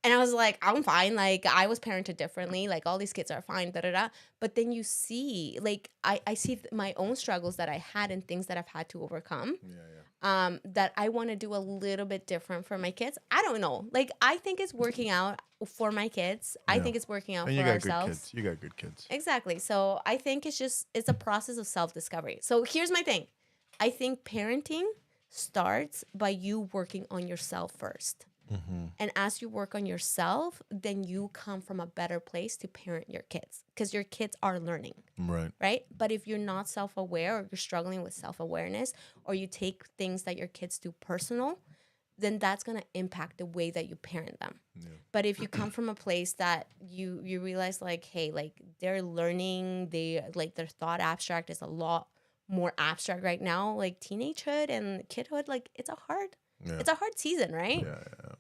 And I was like, I'm fine. Like, I was parented differently. Like, all these kids are fine, da-da-da. But then you see, like, I see my own struggles that I had and things that I've had to overcome. That I want to do a little bit different for my kids. I don't know. Like, I think it's working out for my kids. I think it's working out for ourselves. You got good kids. Exactly. So I think it's a process of self-discovery. So here's my thing. I think parenting starts by you working on yourself first. And as you work on yourself, then you come from a better place to parent your kids, because your kids are learning. Right? But if you're not self-aware, or you're struggling with self-awareness, or you take things that your kids do personal, then that's going to impact the way that you parent them. But if you come from a place that you realize like, hey, like they're learning, their thought abstract is a lot more abstract right now, like teenagehood and kidhood, like it's a hard season, right?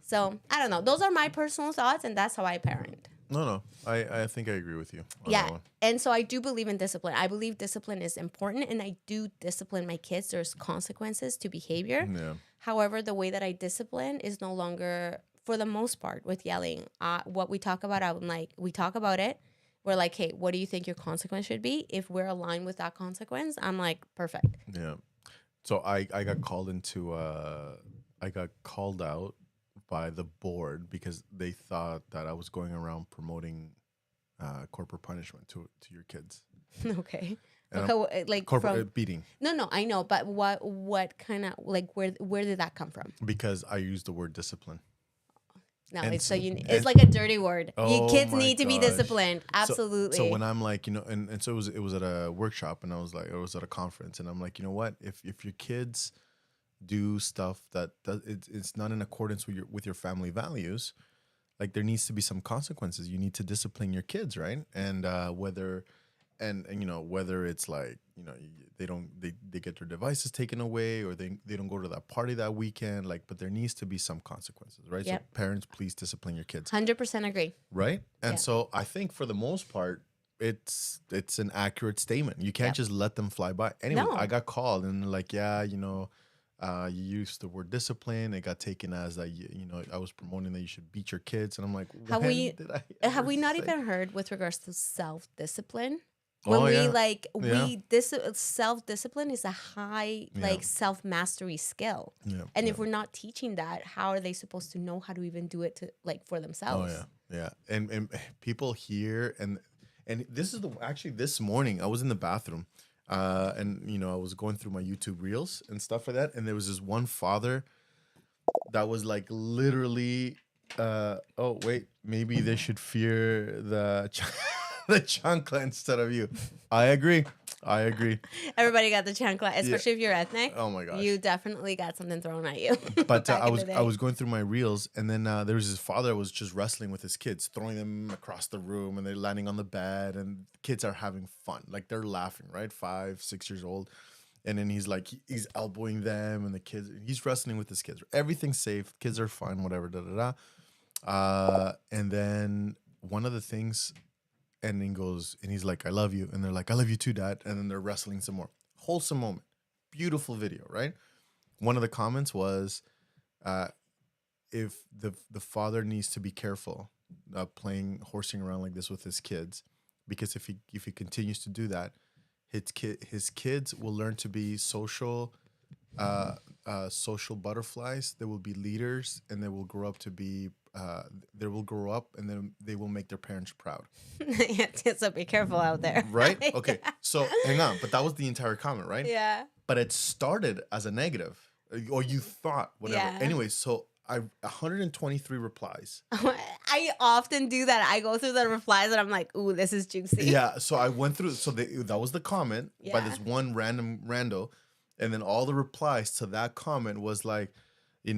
So I don't know. Those are my personal thoughts, and that's how I parent. No, I think I agree with you on yeah that one. And so I do believe in discipline. I believe discipline is important, and I do discipline my kids. There's consequences to behavior. However, the way that I discipline is no longer, for the most part, with yelling. What we talk about, I'm like, we talk about it. We're like, hey, what do you think your consequence should be? If we're aligned with that consequence, I'm like, perfect. So I got called into I got called out by the board because they thought that I was going around promoting corporal punishment to your kids. Okay. Like corporate beating. No, I know, but what kind of, like, where did that come from? Because I used the word discipline. No, And it's so- it's like a dirty word. Oh Kids my need to be gosh. disciplined. Absolutely. So when I'm like, and so it was at a workshop, and I was like, it was at a conference, and I'm like, you know what? If your kids do stuff it's not in accordance with your family values, like there needs to be some consequences. You need to discipline your kids, right? And whether whether it's like they get their devices taken away, or they don't go to that party that weekend, like, but there needs to be some consequences, right? Yep. So parents, please discipline your kids, 100% agree. right? And Yeah. so I think for the most part it's an accurate statement. You can't Yep. just let them fly by. Anyway, No. I got called and they're like, yeah, you used the word discipline. It got taken as that I was promoting that you should beat your kids, and I'm like, Have we ever not say- even heard with regards to self-discipline? Oh, When yeah. this self-discipline is a high Yeah. self-mastery skill. Yeah, And yeah. if we're not teaching that, how are they supposed to know how to even do it for Oh themselves? yeah, and people here, and this is actually this morning I was in the bathroom, and I was going through my YouTube reels and stuff like that, and there was this one father that was like literally, oh wait, maybe they should fear the the chancla instead of you. I agree. Everybody got the chancla, especially if you're ethnic. Oh my gosh. You definitely got something thrown at you. But back I in was the day. I was going through my reels, and then there was this father that was just wrestling with his kids, throwing them across the room, and they're landing on the bed, and kids are having fun, like they're laughing, right? 5, 6 years old, and then he's like he's elbowing them, and the kids, he's wrestling with his kids. Everything's safe, kids are fine, whatever. And then one of the things, and then goes, and he's like, "I love you," and they're like, "I love you too, Dad," and then they're wrestling some more. Wholesome moment, beautiful video, right? One of the comments was, if the father needs to be careful horsing around like this with his kids, because if he continues to do that, his kids will learn to be social butterflies. They will be leaders, and they will grow up and then they will make their parents proud. So be careful out there. Right? Okay. So hang on, but that was the entire comment, right? Yeah. But it started as a negative, or you thought whatever. Yeah. Anyway, so 123 replies. I often do that. I go through the replies and I'm like, ooh, this is juicy. Yeah. So I went through. So that was the comment by Yeah. this one random rando, and then all the replies to that comment was like, you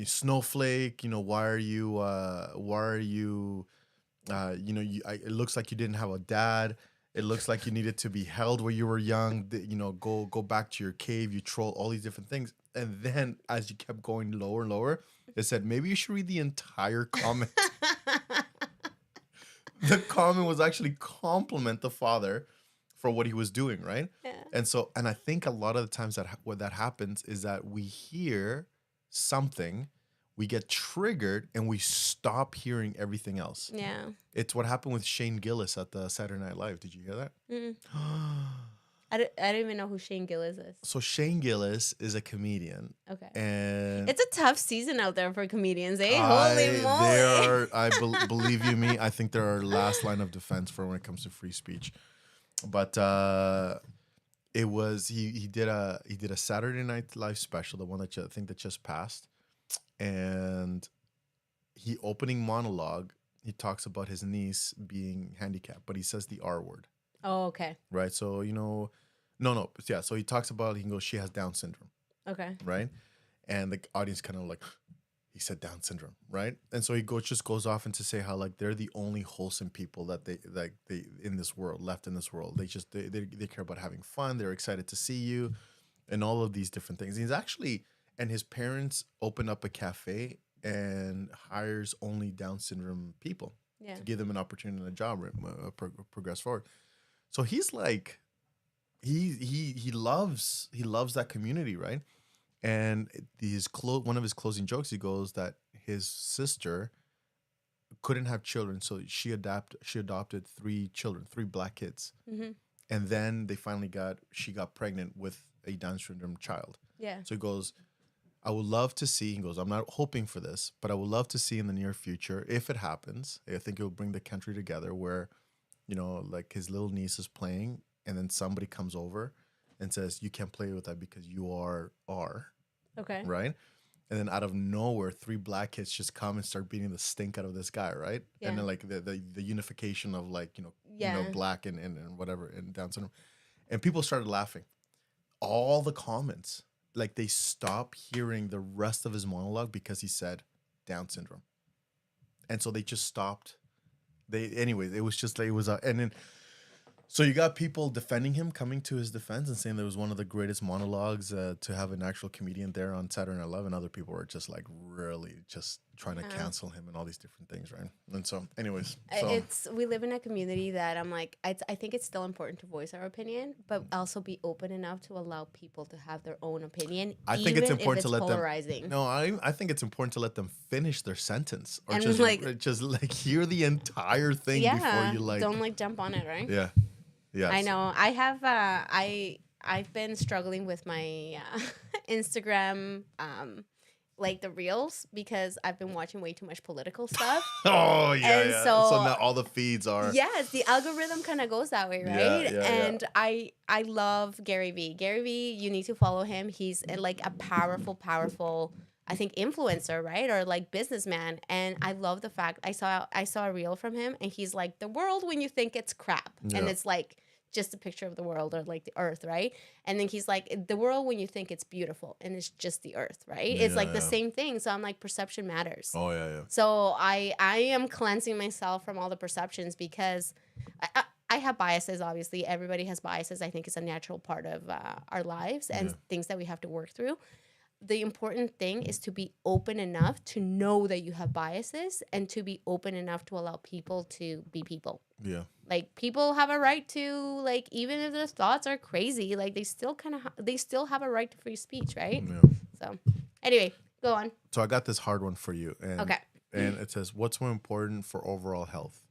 snowflake. Why are you? It looks like you didn't have a dad. It looks like you needed to be held when you were young. Go back to your cave. You troll, all these different things. And then as you kept going lower and lower, it said, maybe you should read the entire comment. The comment was actually compliment the father for what he was doing, right? Yeah. And I think a lot of the times what that happens is that we hear something, we get triggered, and we stop hearing everything else. Yeah. It's what happened with Shane Gillis at the Saturday Night Live. Did you hear that? Mm-mm. I don't even know who Shane Gillis is. So Shane Gillis is a comedian, Okay. and It's a tough season out there for comedians, eh? Holy moly. Believe you me, I think they're our last line of defense for when it comes to free speech. But it was he did a Saturday Night Live special, the one that I think that just passed, and he opening monologue, he talks about his niece being handicapped, but he says the R word. Oh, okay. Right. So, no. Yeah. So he talks about, he goes, she has Down syndrome. Okay. Right. And the audience kind of like, he said Down syndrome. Right. And so he goes off into say how like they're the only wholesome people that they in this world, left in this world. They just, they care about having fun. They're excited to see you and all of these different things. And his parents open up a cafe and hires only Down syndrome people to give them an opportunity in a job, progress forward. So he's like, he loves that community, right? And one of his closing jokes, he goes that his sister couldn't have children, so she adopted 3 children, 3 black kids, and then she got pregnant with a Down syndrome child. Yeah. So he goes, I would love to see. He goes, I'm not hoping for this, but I would love to see in the near future, if it happens, I think it will bring the country together where, like his little niece is playing, and then somebody comes over and says, you can't play with that because you are R. Okay. Right? And then out of nowhere, 3 black kids just come and start beating the stink out of this guy, right? Yeah. And then like the unification of like, black and whatever and Down syndrome. And people started laughing. All the comments, like they stopped hearing the rest of his monologue because he said Down syndrome. And so they just stopped. Anyways, it was just like, and then, so you got people defending him, coming to his defense and saying that it was one of the greatest monologues to have an actual comedian there on Saturday Night Live. And other people were just like really just trying to cancel him and all these different things, right? And so, anyways. We live in a community that I'm like, I think it's still important to voice our opinion, but also be open enough to allow people to have their own opinion. I think it's important to let polarizing. them. No, I think it's important to let them finish their sentence or And just hear the entire thing before you don't like jump on it, right? Yeah. Yeah. I know. I have I've been struggling with my Instagram like the reels because I've been watching way too much political stuff. Oh yeah, and yeah. So now all the feeds are. Yes, the algorithm kind of goes that way, right? And yeah. I love Gary Vee. Gary Vee, you need to follow him. He's like a powerful I think influencer, right? Or like businessman. And I love the fact I saw a reel from him and he's like, the world when you think it's crap. Yeah. And it's like just a picture of the world or like the earth, right? And then he's like, the world when you think it's beautiful and it's just the earth, right? It's like the same thing. So I'm like, perception matters. Oh yeah. So I am cleansing myself from all the perceptions because I have biases, obviously. Everybody has biases. I think it's a natural part of our lives and things that we have to work through. The important thing is to be open enough to know that you have biases and to be open enough to allow people to be people. Yeah. Like people have a right to, like, even if their thoughts are crazy, like they still have a right to free speech, right? Yeah. So anyway, go on. So I got this hard one for you. And, okay. And it says, what's more important for overall health?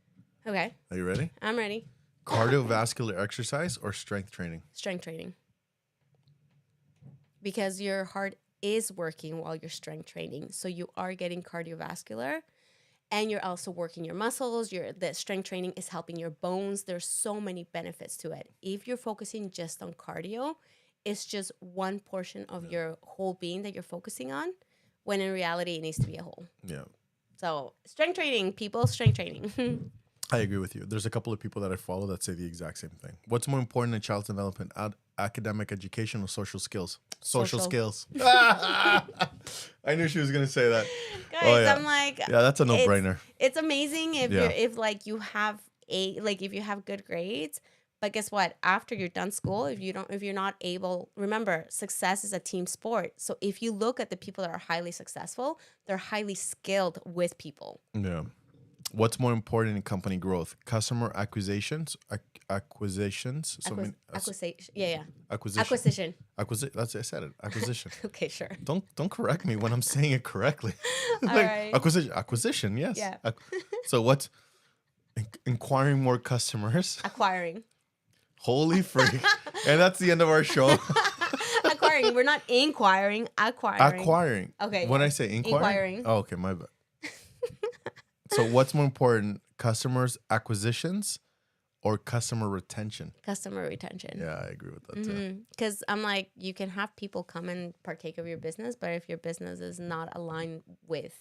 Okay. Are you ready? I'm ready. Cardiovascular exercise or strength training? Strength training. Because your heart is working while you're strength training. So you are getting cardiovascular and you're also working your muscles. The strength training is helping your bones. There's so many benefits to it. If you're focusing just on cardio, it's just one portion of your whole being that you're focusing on, when in reality, it needs to be a whole. Yeah. So strength training, people, strength training. I agree with you. There's a couple of people that I follow that say the exact same thing. What's more important in child's development, academic education or social skills? Social skills. I knew she was going to say that. Guys, I'm like... Yeah, that's a no-brainer. It's amazing if you have good grades. But guess what? After you're done school, if you're not able... Remember, success is a team sport. So if you look at the people that are highly successful, they're highly skilled with people. Yeah. What's more important in company growth? Customer acquisitions. Acquisition. That's I said it. Acquisition. Okay, sure. Don't correct me when I'm saying it correctly. All right. Acquisition. Yes. Yeah. So what's inquiring more customers? Acquiring. Holy freak! And that's the end of our show. Acquiring. We're not inquiring. Acquiring. Acquiring. Okay. When I say inquiring. Oh, okay, my bad. So what's more important, customers acquisitions or customer retention? Customer retention. Yeah, I agree with that too. Because I'm like, you can have people come and partake of your business, but if your business is not aligned with,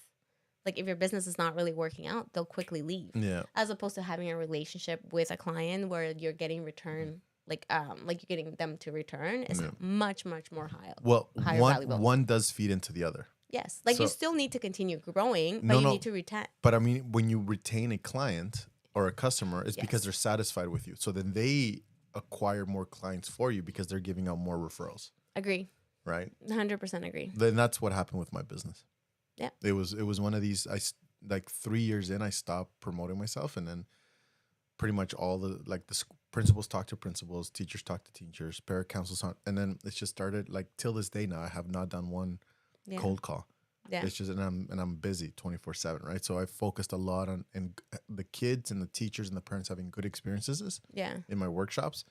like if your business is not really working out, they'll quickly leave. Yeah. As opposed to having a relationship with a client where you're getting return, like you're getting them to return is much, much more higher. Well, valuable. One does feed into the other. Yes. Like you still need to continue growing, but you need to retain. But I mean, when you retain a client or a customer, it's because they're satisfied with you. So then they acquire more clients for you because they're giving out more referrals. Agree. Right? 100% agree. Then that's what happened with my business. Yeah. It was one of these, like 3 years in, I stopped promoting myself. And then pretty much all the principals talk to principals, teachers talk to teachers, parent councils. And then it's just started like till this day now, I have not done one cold call. Yeah. It's just, and I'm busy 24/7, right? So I focused a lot on the kids and the teachers and the parents having good experiences in my workshops,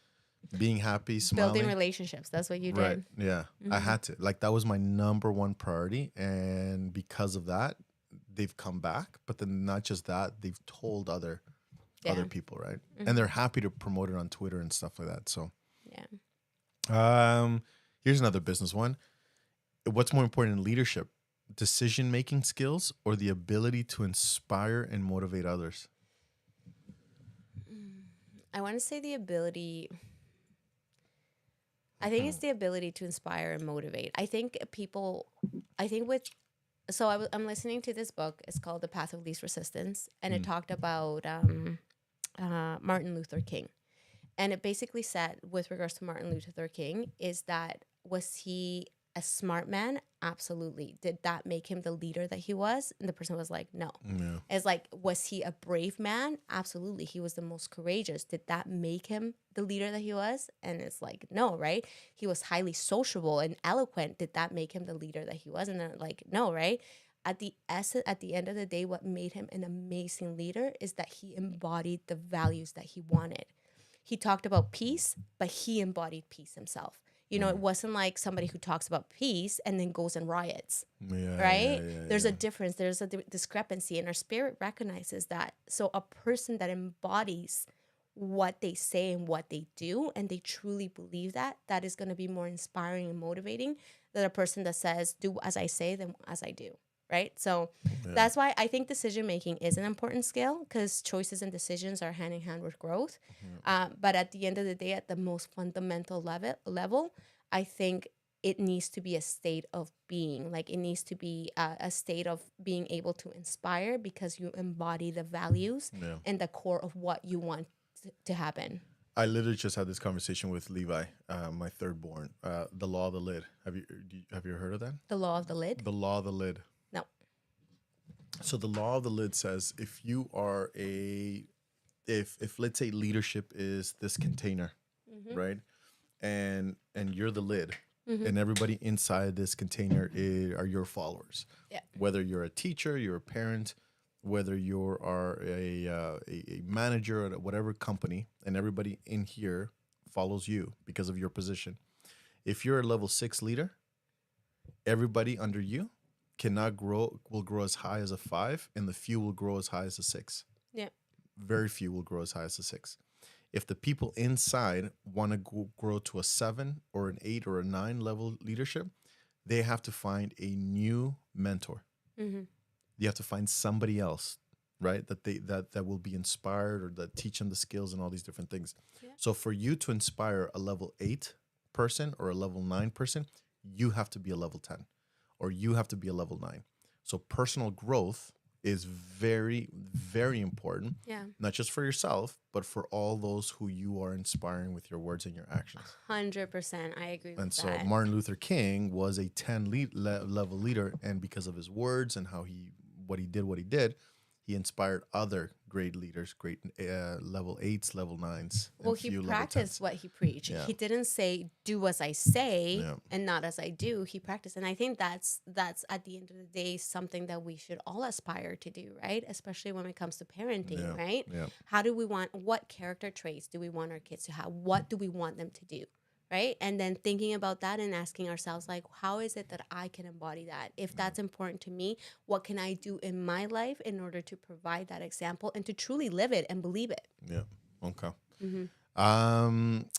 being happy, smiling. Building relationships. That's what you did. Right. Yeah. I had to. Like that was my number one priority. And because of that, they've come back. But then not just that, they've told other people, right? And they're happy to promote it on Twitter and stuff like that. So here's another business one. What's more important in leadership? decision-making skills or the ability to inspire and motivate others? I want to say the ability. I think it's the ability to inspire and motivate. I think people, I think with, so I'm listening to this book. It's called The Path of Least Resistance. And it talked about Martin Luther King. And it basically said, with regards to Martin Luther King, is that was he a smart man? Absolutely. Did that make him the leader that he was? And the person was like, no. Yeah. It's like, was he a brave man? Absolutely. He was the most courageous. Did that make him the leader that he was? And it's like, no, right? He was highly sociable and eloquent. Did that make him the leader that he was? And then like, no, right? At the end of the day, what made him an amazing leader is that he embodied the values that he wanted. He talked about peace, but he embodied peace himself. You know, it wasn't like somebody who talks about peace and then goes and riots, right? There's a difference. There's a discrepancy, and our spirit recognizes that. So a person that embodies what they say and what they do, and they truly believe that, that is going to be more inspiring and motivating than a person that says, do as I say, then as I do. Right. So that's why I think decision making is an important skill, because choices and decisions are hand in hand with growth. But at the end of the day, at the most fundamental level, I think it needs to be a state of being. Like it needs to be a state of being able to inspire because you embody the values and the core of what you want to happen. I literally just had this conversation with Levi, my third born. The law of the lid. Have you heard of that? The law of the lid? The law of the lid. No. So the law of the lid says if you are if let's say leadership is this container, right? And you're the lid, and everybody inside this container are your followers. Yeah. Whether you're a teacher, you're a parent, whether you are a manager at whatever company, and everybody in here follows you because of your position. If you're a level 6 leader, everybody under you will grow as high as a 5, and the few will grow as high as a 6. Yeah. Very few will grow as high as a 6. If the people inside want to grow to a 7 or an 8 or a 9 level leadership, they have to find a new mentor. You have to find somebody else, right? That will be inspired, or that teach them the skills and all these different things. Yeah. So for you to inspire a level 8 person or a level 9 person, you have to be a level 10. Or you have to be a level 9. So personal growth is very, very important. Yeah. Not just for yourself, but for all those who you are inspiring with your words and your actions. 100%. I agree with that. And so Martin Luther King was a 10 level leader. And because of his words and what he did, he inspired other great leaders, great level 8s, level 9s. Well, he practiced what he preached. Yeah. He didn't say, do as I say and not as I do. He practiced. And I think that's at the end of the day something that we should all aspire to do, right? Especially when it comes to parenting, right? Yeah. What character traits do we want our kids to have? What do we want them to do? Right. And then thinking about that and asking ourselves, like, how is it that I can embody that? If that's important to me, what can I do in my life in order to provide that example and to truly live it and believe it? Yeah. Okay.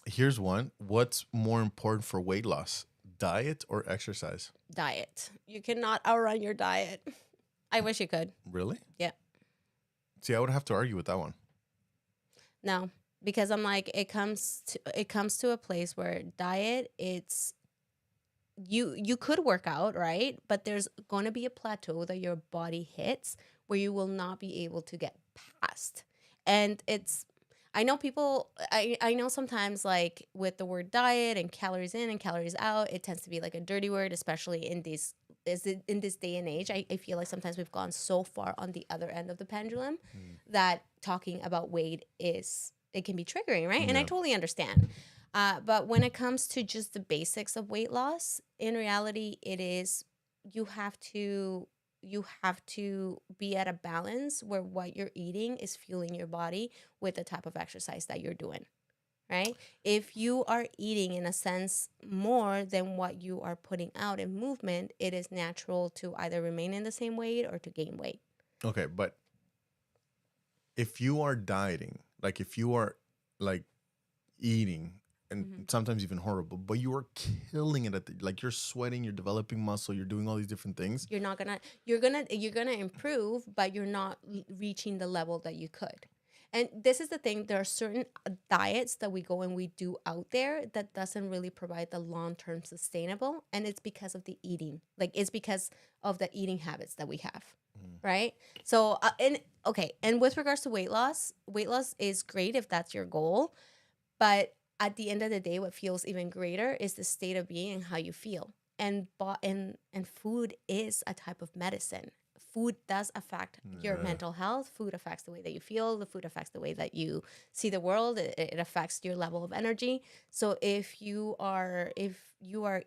Here's one. What's more important for weight loss, diet or exercise? Diet. You cannot outrun your diet. I wish you could. Really? Yeah. See, I would have to argue with that one. No. Because I'm like, it comes to a place where diet, it's you could work out, right? But there's going to be a plateau that your body hits where you will not be able to get past. And I know sometimes, like with the word diet and calories in and calories out, it tends to be like a dirty word, especially in this day and age. I feel like sometimes we've gone so far on the other end of the pendulum that talking about weight it can be triggering, right? Yeah. And I totally understand. But when it comes to just the basics of weight loss, in reality, it is you have to be at a balance where what you're eating is fueling your body with the type of exercise that you're doing, right? If you are eating, in a sense, more than what you are putting out in movement, it is natural to either remain in the same weight or to gain weight. Okay, but if you are dieting, like if you are like eating and sometimes even horrible, but you are killing it like you're sweating, you're developing muscle, you're doing all these different things. You're gonna improve, but you're not reaching the level that you could. And this is the thing, there are certain diets that we go and we do out there that doesn't really provide the long-term sustainable, and it's because of the eating. Like, it's because of the eating habits that we have. Right? So and with regards to weight loss is great if that's your goal, but at the end of the day, what feels even greater is the state of being and how you feel. And food is a type of medicine. Food does affect your mental health. Food affects the way that you feel. The food affects the way that you see the world. It affects your level of energy. So if you are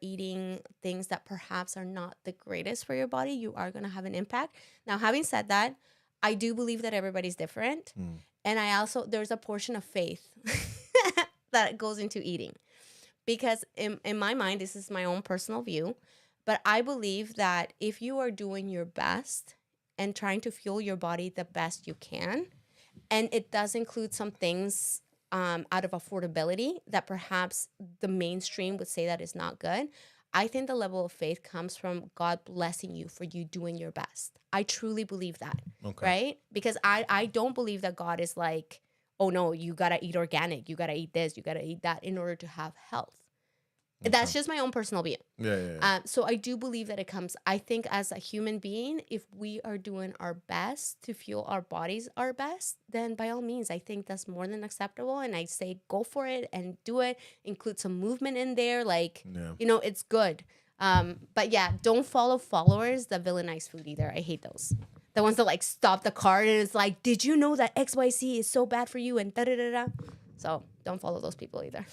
eating things that perhaps are not the greatest for your body, you are going to have an impact. Now, having said that, I do believe that everybody's different. And there's a portion of faith that goes into eating. Because in my mind, this is my own personal view, but I believe that if you are doing your best and trying to fuel your body the best you can, and it does include some things out of affordability that perhaps the mainstream would say that is not good, I think the level of faith comes from God blessing you for you doing your best. I truly believe that, right? Because I don't believe that God is like, oh no, you got to eat organic, you got to eat this, you got to eat that in order to have health. That's just my own personal view. So I do believe that it comes, I think as a human being, if we are doing our best to fuel our bodies our best, then by all means, I think that's more than acceptable. And I say, go for it and do it. Include some movement in there. Like, it's good. But yeah, don't follow followers that villainize food either. I hate those. The ones that like stop the cart and it's like, did you know that XYZ is so bad for you? And da-da-da-da. So don't follow those people either.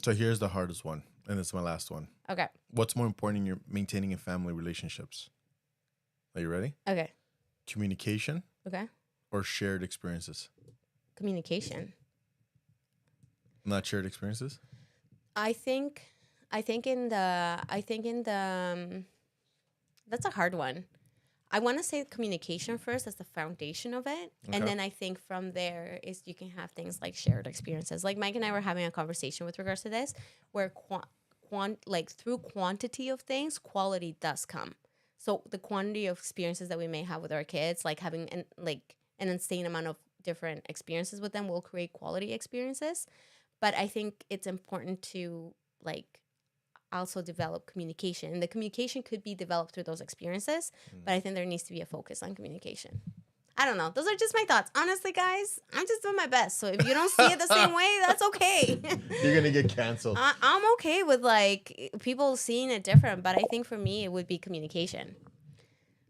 So here's the hardest one. And it's my last one. Okay. What's more important in your maintaining in family relationships? Are you ready? Okay. Communication. Okay. Or shared experiences? Communication. Not shared experiences? I think in the that's a hard one. I want to say communication first as the foundation of it. And then I think from there is you can have things like shared experiences. Like Mike and I were having a conversation with regards to this, where through quantity of things, quality does come. So the quantity of experiences that we may have with our kids, like having an insane amount of different experiences with them will create quality experiences. But I think it's important to also develop communication. And the communication could be developed through those experiences, but I think there needs to be a focus on communication. I don't know. Those are just my thoughts. Honestly, guys, I'm just doing my best. So if you don't see it the same way, that's okay. You're going to get canceled. I'm okay with people seeing it different, but I think for me, it would be communication.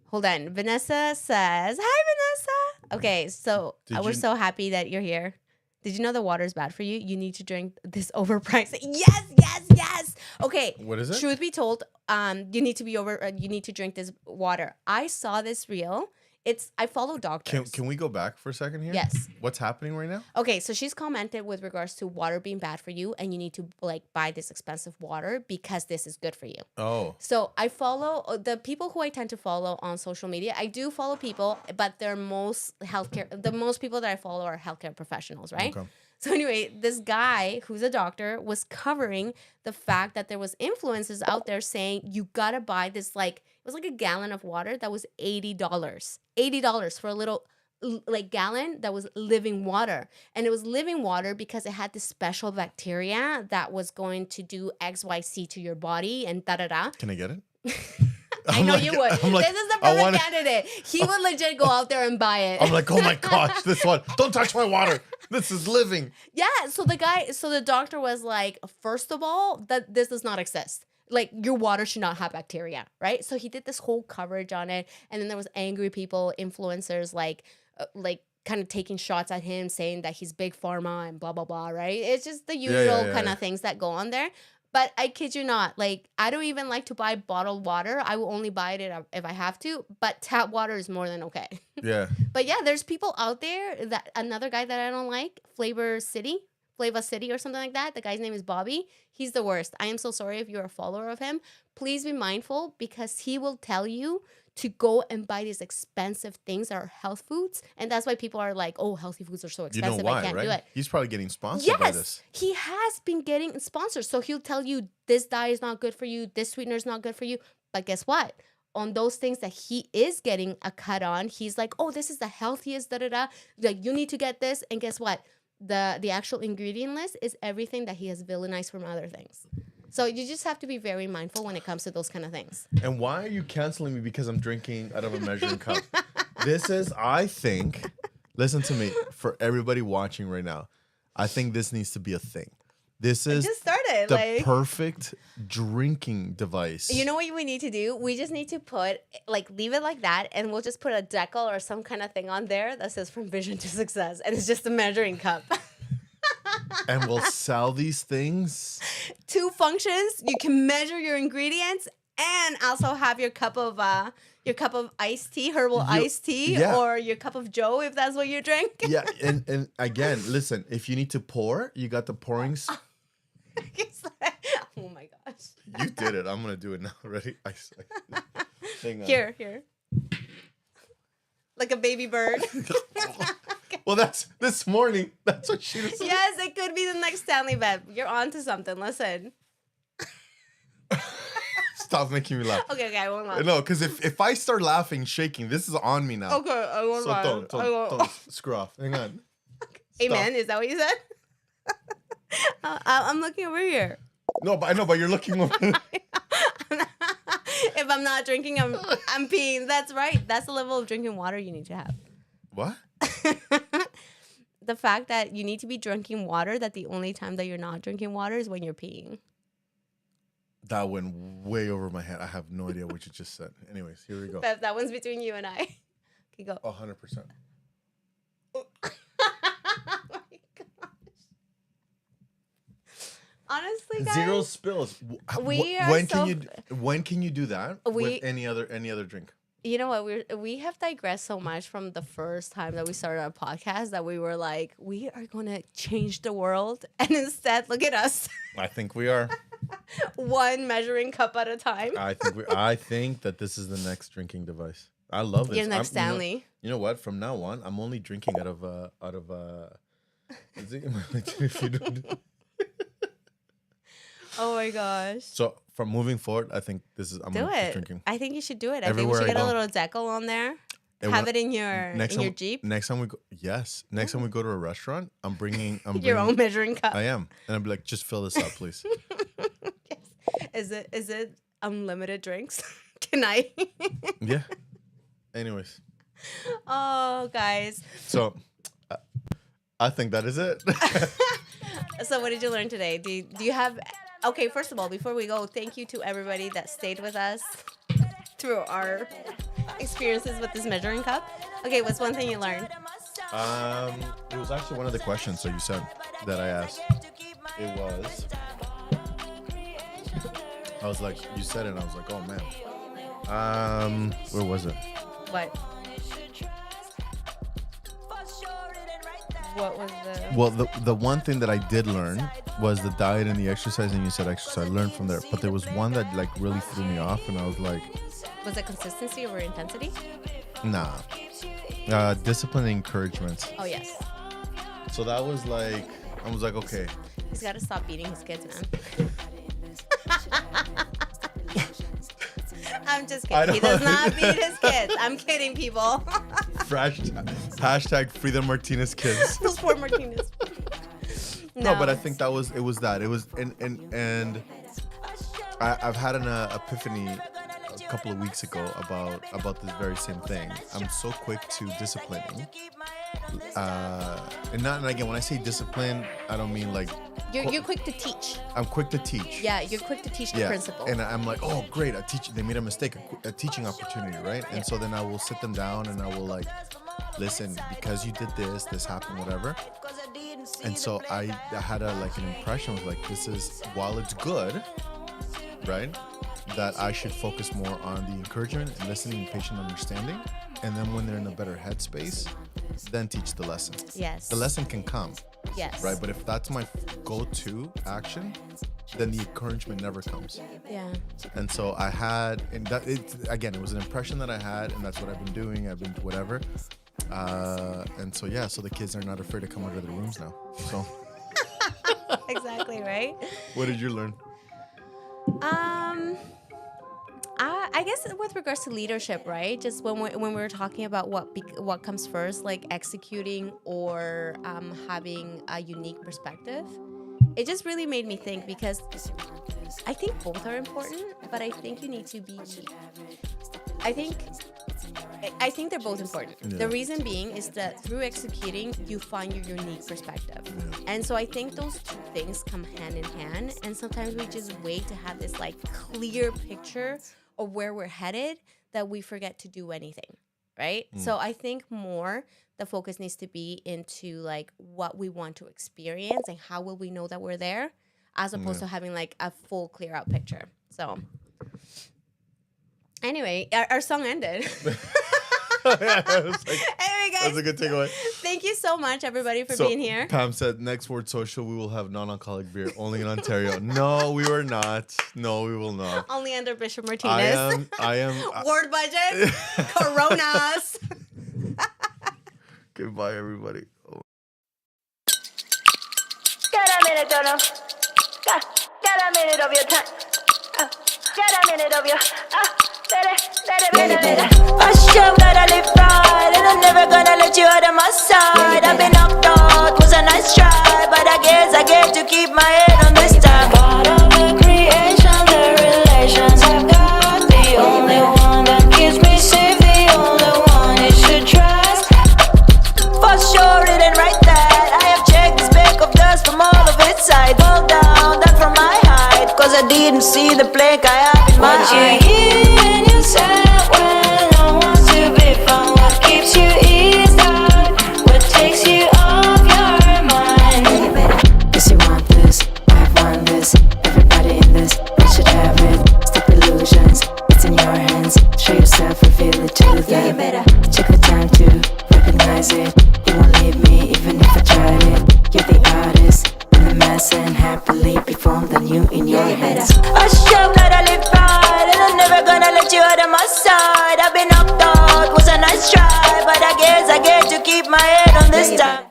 Hold on. Vanessa says, hi, Vanessa. Okay, so we're so happy that you're here. Did you know the water is bad for you? You need to drink this overpriced. Yes. Okay. What is it? Truth be told, you need to drink this water. I saw this reel. I follow doctors. Can we go back for a second here? Yes. What's happening right now? Okay, so she's commented with regards to water being bad for you, and you need to buy this expensive water because this is good for you. Oh. So I follow the people who I tend to follow on social media. I do follow people, but the most people that I follow are healthcare professionals, right? Okay. So anyway, this guy who's a doctor was covering the fact that there was influencers out there saying you gotta buy this it was like a gallon of water that was $80. $80 for a little gallon that was living water. And it was living water because it had this special bacteria that was going to do XYZ to your body and da-da-da. Can I get it? I know you would. This is the perfect candidate. He would legit go out there and buy it. I'm like, oh my gosh, this one. Don't touch my water. This is living. Yeah. So the doctor was like, first of all, that this does not exist. Your water should not have bacteria, right? So he did this whole coverage on it. And then there was angry people, influencers, kind of taking shots at him, saying that he's big pharma and blah, blah, blah, right? It's just the usual kind of things that go on there. But I kid you not, I don't even like to buy bottled water. I will only buy it if I have to. But tap water is more than okay. Yeah. But yeah, there's people out there another guy that I don't like, Flavor Flava City or something like that. The guy's name is Bobby. He's the worst. I am so sorry if you're a follower of him. Please be mindful because he will tell you to go and buy these expensive things that are health foods. And that's why people are like, oh, healthy foods are so expensive. You know why, I can't right? do it. He's probably getting sponsored by this. He has been getting sponsors. So he'll tell you this diet is not good for you. This sweetener is not good for you. But guess what? On those things that he is getting a cut on, he's like, oh, this is the healthiest, da-da-da. Like, you need to get this. And guess what? The actual ingredient list is everything that he has villainized from other things. So you just have to be very mindful when it comes to those kind of things. And why are you canceling me because I'm drinking out of a measuring cup? This is, I think, listen to me, for everybody watching right now, I think this needs to be a thing. This is just started, the perfect drinking device. You know what we need to do? We just need to put, like, leave it like that, and we'll just put a decal or some kind of thing on there that says from vision to success, and it's just a measuring cup. And we'll sell these things. 2 functions. You can measure your ingredients and also have your cup of iced tea, herbal iced tea, or your cup of Joe if that's what you drink. Yeah, and again, listen, if you need to pour, you got the pouring. Oh my gosh. You did it. I'm gonna do it now. Ready? Hang on. Here. Like a baby bird. Well, that's this morning. That's what she was. Yes, it could be the next Stanley bet. You're on to something. Listen. Stop making me laugh. Okay, I won't laugh. No, because if I start laughing, shaking, this is on me now. Okay, I won't laugh. Don't screw off. Hang on. Amen. Is that what you said? I'm looking over here. No, but I know, but you're looking over. If I'm not drinking, I'm peeing. That's right. That's the level of drinking water you need to have. What? The fact that you need to be drinking water, that the only time that you're not drinking water is when you're peeing. That went way over my head. I have no idea what you just said. Anyways, here we go. That one's between you and I. Okay, go. 100%. Oh my gosh. Honestly, guys. 0 spills. When can you do that with any other drink? You know what? We have digressed so much from the first time that we started our podcast that we were like, we are going to change the world. And instead, look at us. I think we are. One measuring cup at a time. I think that this is the next drinking device. I love this. You're next Stanley. You know what? From now on, I'm only drinking out of if you don't. Oh my gosh. So from moving forward, I think this is I'm do gonna keep it. drinking. I think you should do it. I Everywhere think we should I get go. a little decal on there. Have it in your Jeep. Next time we go, yes. Next time we go to a restaurant, I'm bringing your own measuring cup. I am, and I'll be like, just fill this up, please. Yes. Is it unlimited drinks? Can I? Yeah. Anyways. Oh, guys. So, I think that is it. So, what did you learn today? Do you have? Okay, first of all, before we go, thank you to everybody that stayed with us through our experiences with this measuring cup. Okay, what's one thing you learned? It was actually one of the questions that you said that I asked. It was. I was like, you said it, and I was like, oh man. Where was it? What? What was the? Well, the one thing that I did learn was the diet and the exercise, and you said exercise. I learned from there, but there was one that like really threw me off, and I was like, was it consistency over intensity? Nah. Discipline and encouragement. Oh yes. So that was like, I was like, okay. He's got to stop beating his kids, man. I'm just kidding. He does not beat his kids. I'm kidding, people. Hashtag free the Martinez kids. Those poor Martinez. No, but I think it was that. It was and I've had an epiphany a couple of weeks ago about this very same thing. I'm so quick to disciplining. And again, when I say discipline, I don't mean like you're quick to teach. I'm quick to teach. Yeah, you're quick to teach the principle. And I'm like, oh great, they made a mistake, a teaching opportunity, right? And so then I will sit them down and I will like, listen, because you did this happened, whatever. And so I had an impression of like, this is, while it's good, right, that I should focus more on the encouragement and listening and patient understanding. And then when they're in a better headspace, then teach the lesson. Yes. The lesson can come. Yes. Right. But if that's my go-to action, then the encouragement never comes. Yeah. And so I had, and that it was an impression that I had, and that's what I've been doing. I've been whatever. And so yeah, so the kids are not afraid to come out of their rooms now. So Exactly, right? what did you learn? I guess with regards to leadership, right? Just when we were talking about what comes first, like executing or having a unique perspective, it just really made me think, because I think both are important, but I think you need to be. I think they're both important. Yeah. The reason being is that through executing, you find your unique perspective. Yeah. And so I think those two things come hand in hand. And sometimes we just wait to have this like clear picture of where we're headed that we forget to do anything, right? So I think more the focus needs to be into like what we want to experience and how will we know that we're there, as opposed to having like a full clear out picture. So anyway, our song ended. Anyway, guys, that's a good takeaway. Thank you so much, everybody, for being here. Pam said, next Word Social, we will have non-alcoholic beer only in Ontario. No, we were not. No, we will not. Only under Bishop Martinez. I am. Word budget. Coronas. Goodbye, everybody. Oh. Got a minute, don't know. Got a minute of your time. Got a minute of your. Let it. I sure gotta live right, and I'm never gonna let you out of my side. I've been knocked out, was a nice try, but I guess I get to keep my head on this time. Part of the creation, the relations I've got, the only one that keeps me safe, the only one you should trust. For sure, it ain't right that I have checked the speck of dust from all of its side. Fall down, that from my height, cause I didn't see the plank I have in my eye. And you said when no one's to be found, what keeps you eased out, what takes you off your mind. Guess you want this, I've won this, everybody in this, we should have it. Stop illusions, it's in your hands, show yourself, reveal it to them. Check the time to recognize it, you won't leave me even if I tried it. You're the artist, in the mess, and happily perform the new in your hands. I sure gotta live right, and I'm never gonna let you out of my side. I've been knocked out, was a nice try, but I guess I get to keep my head on this time.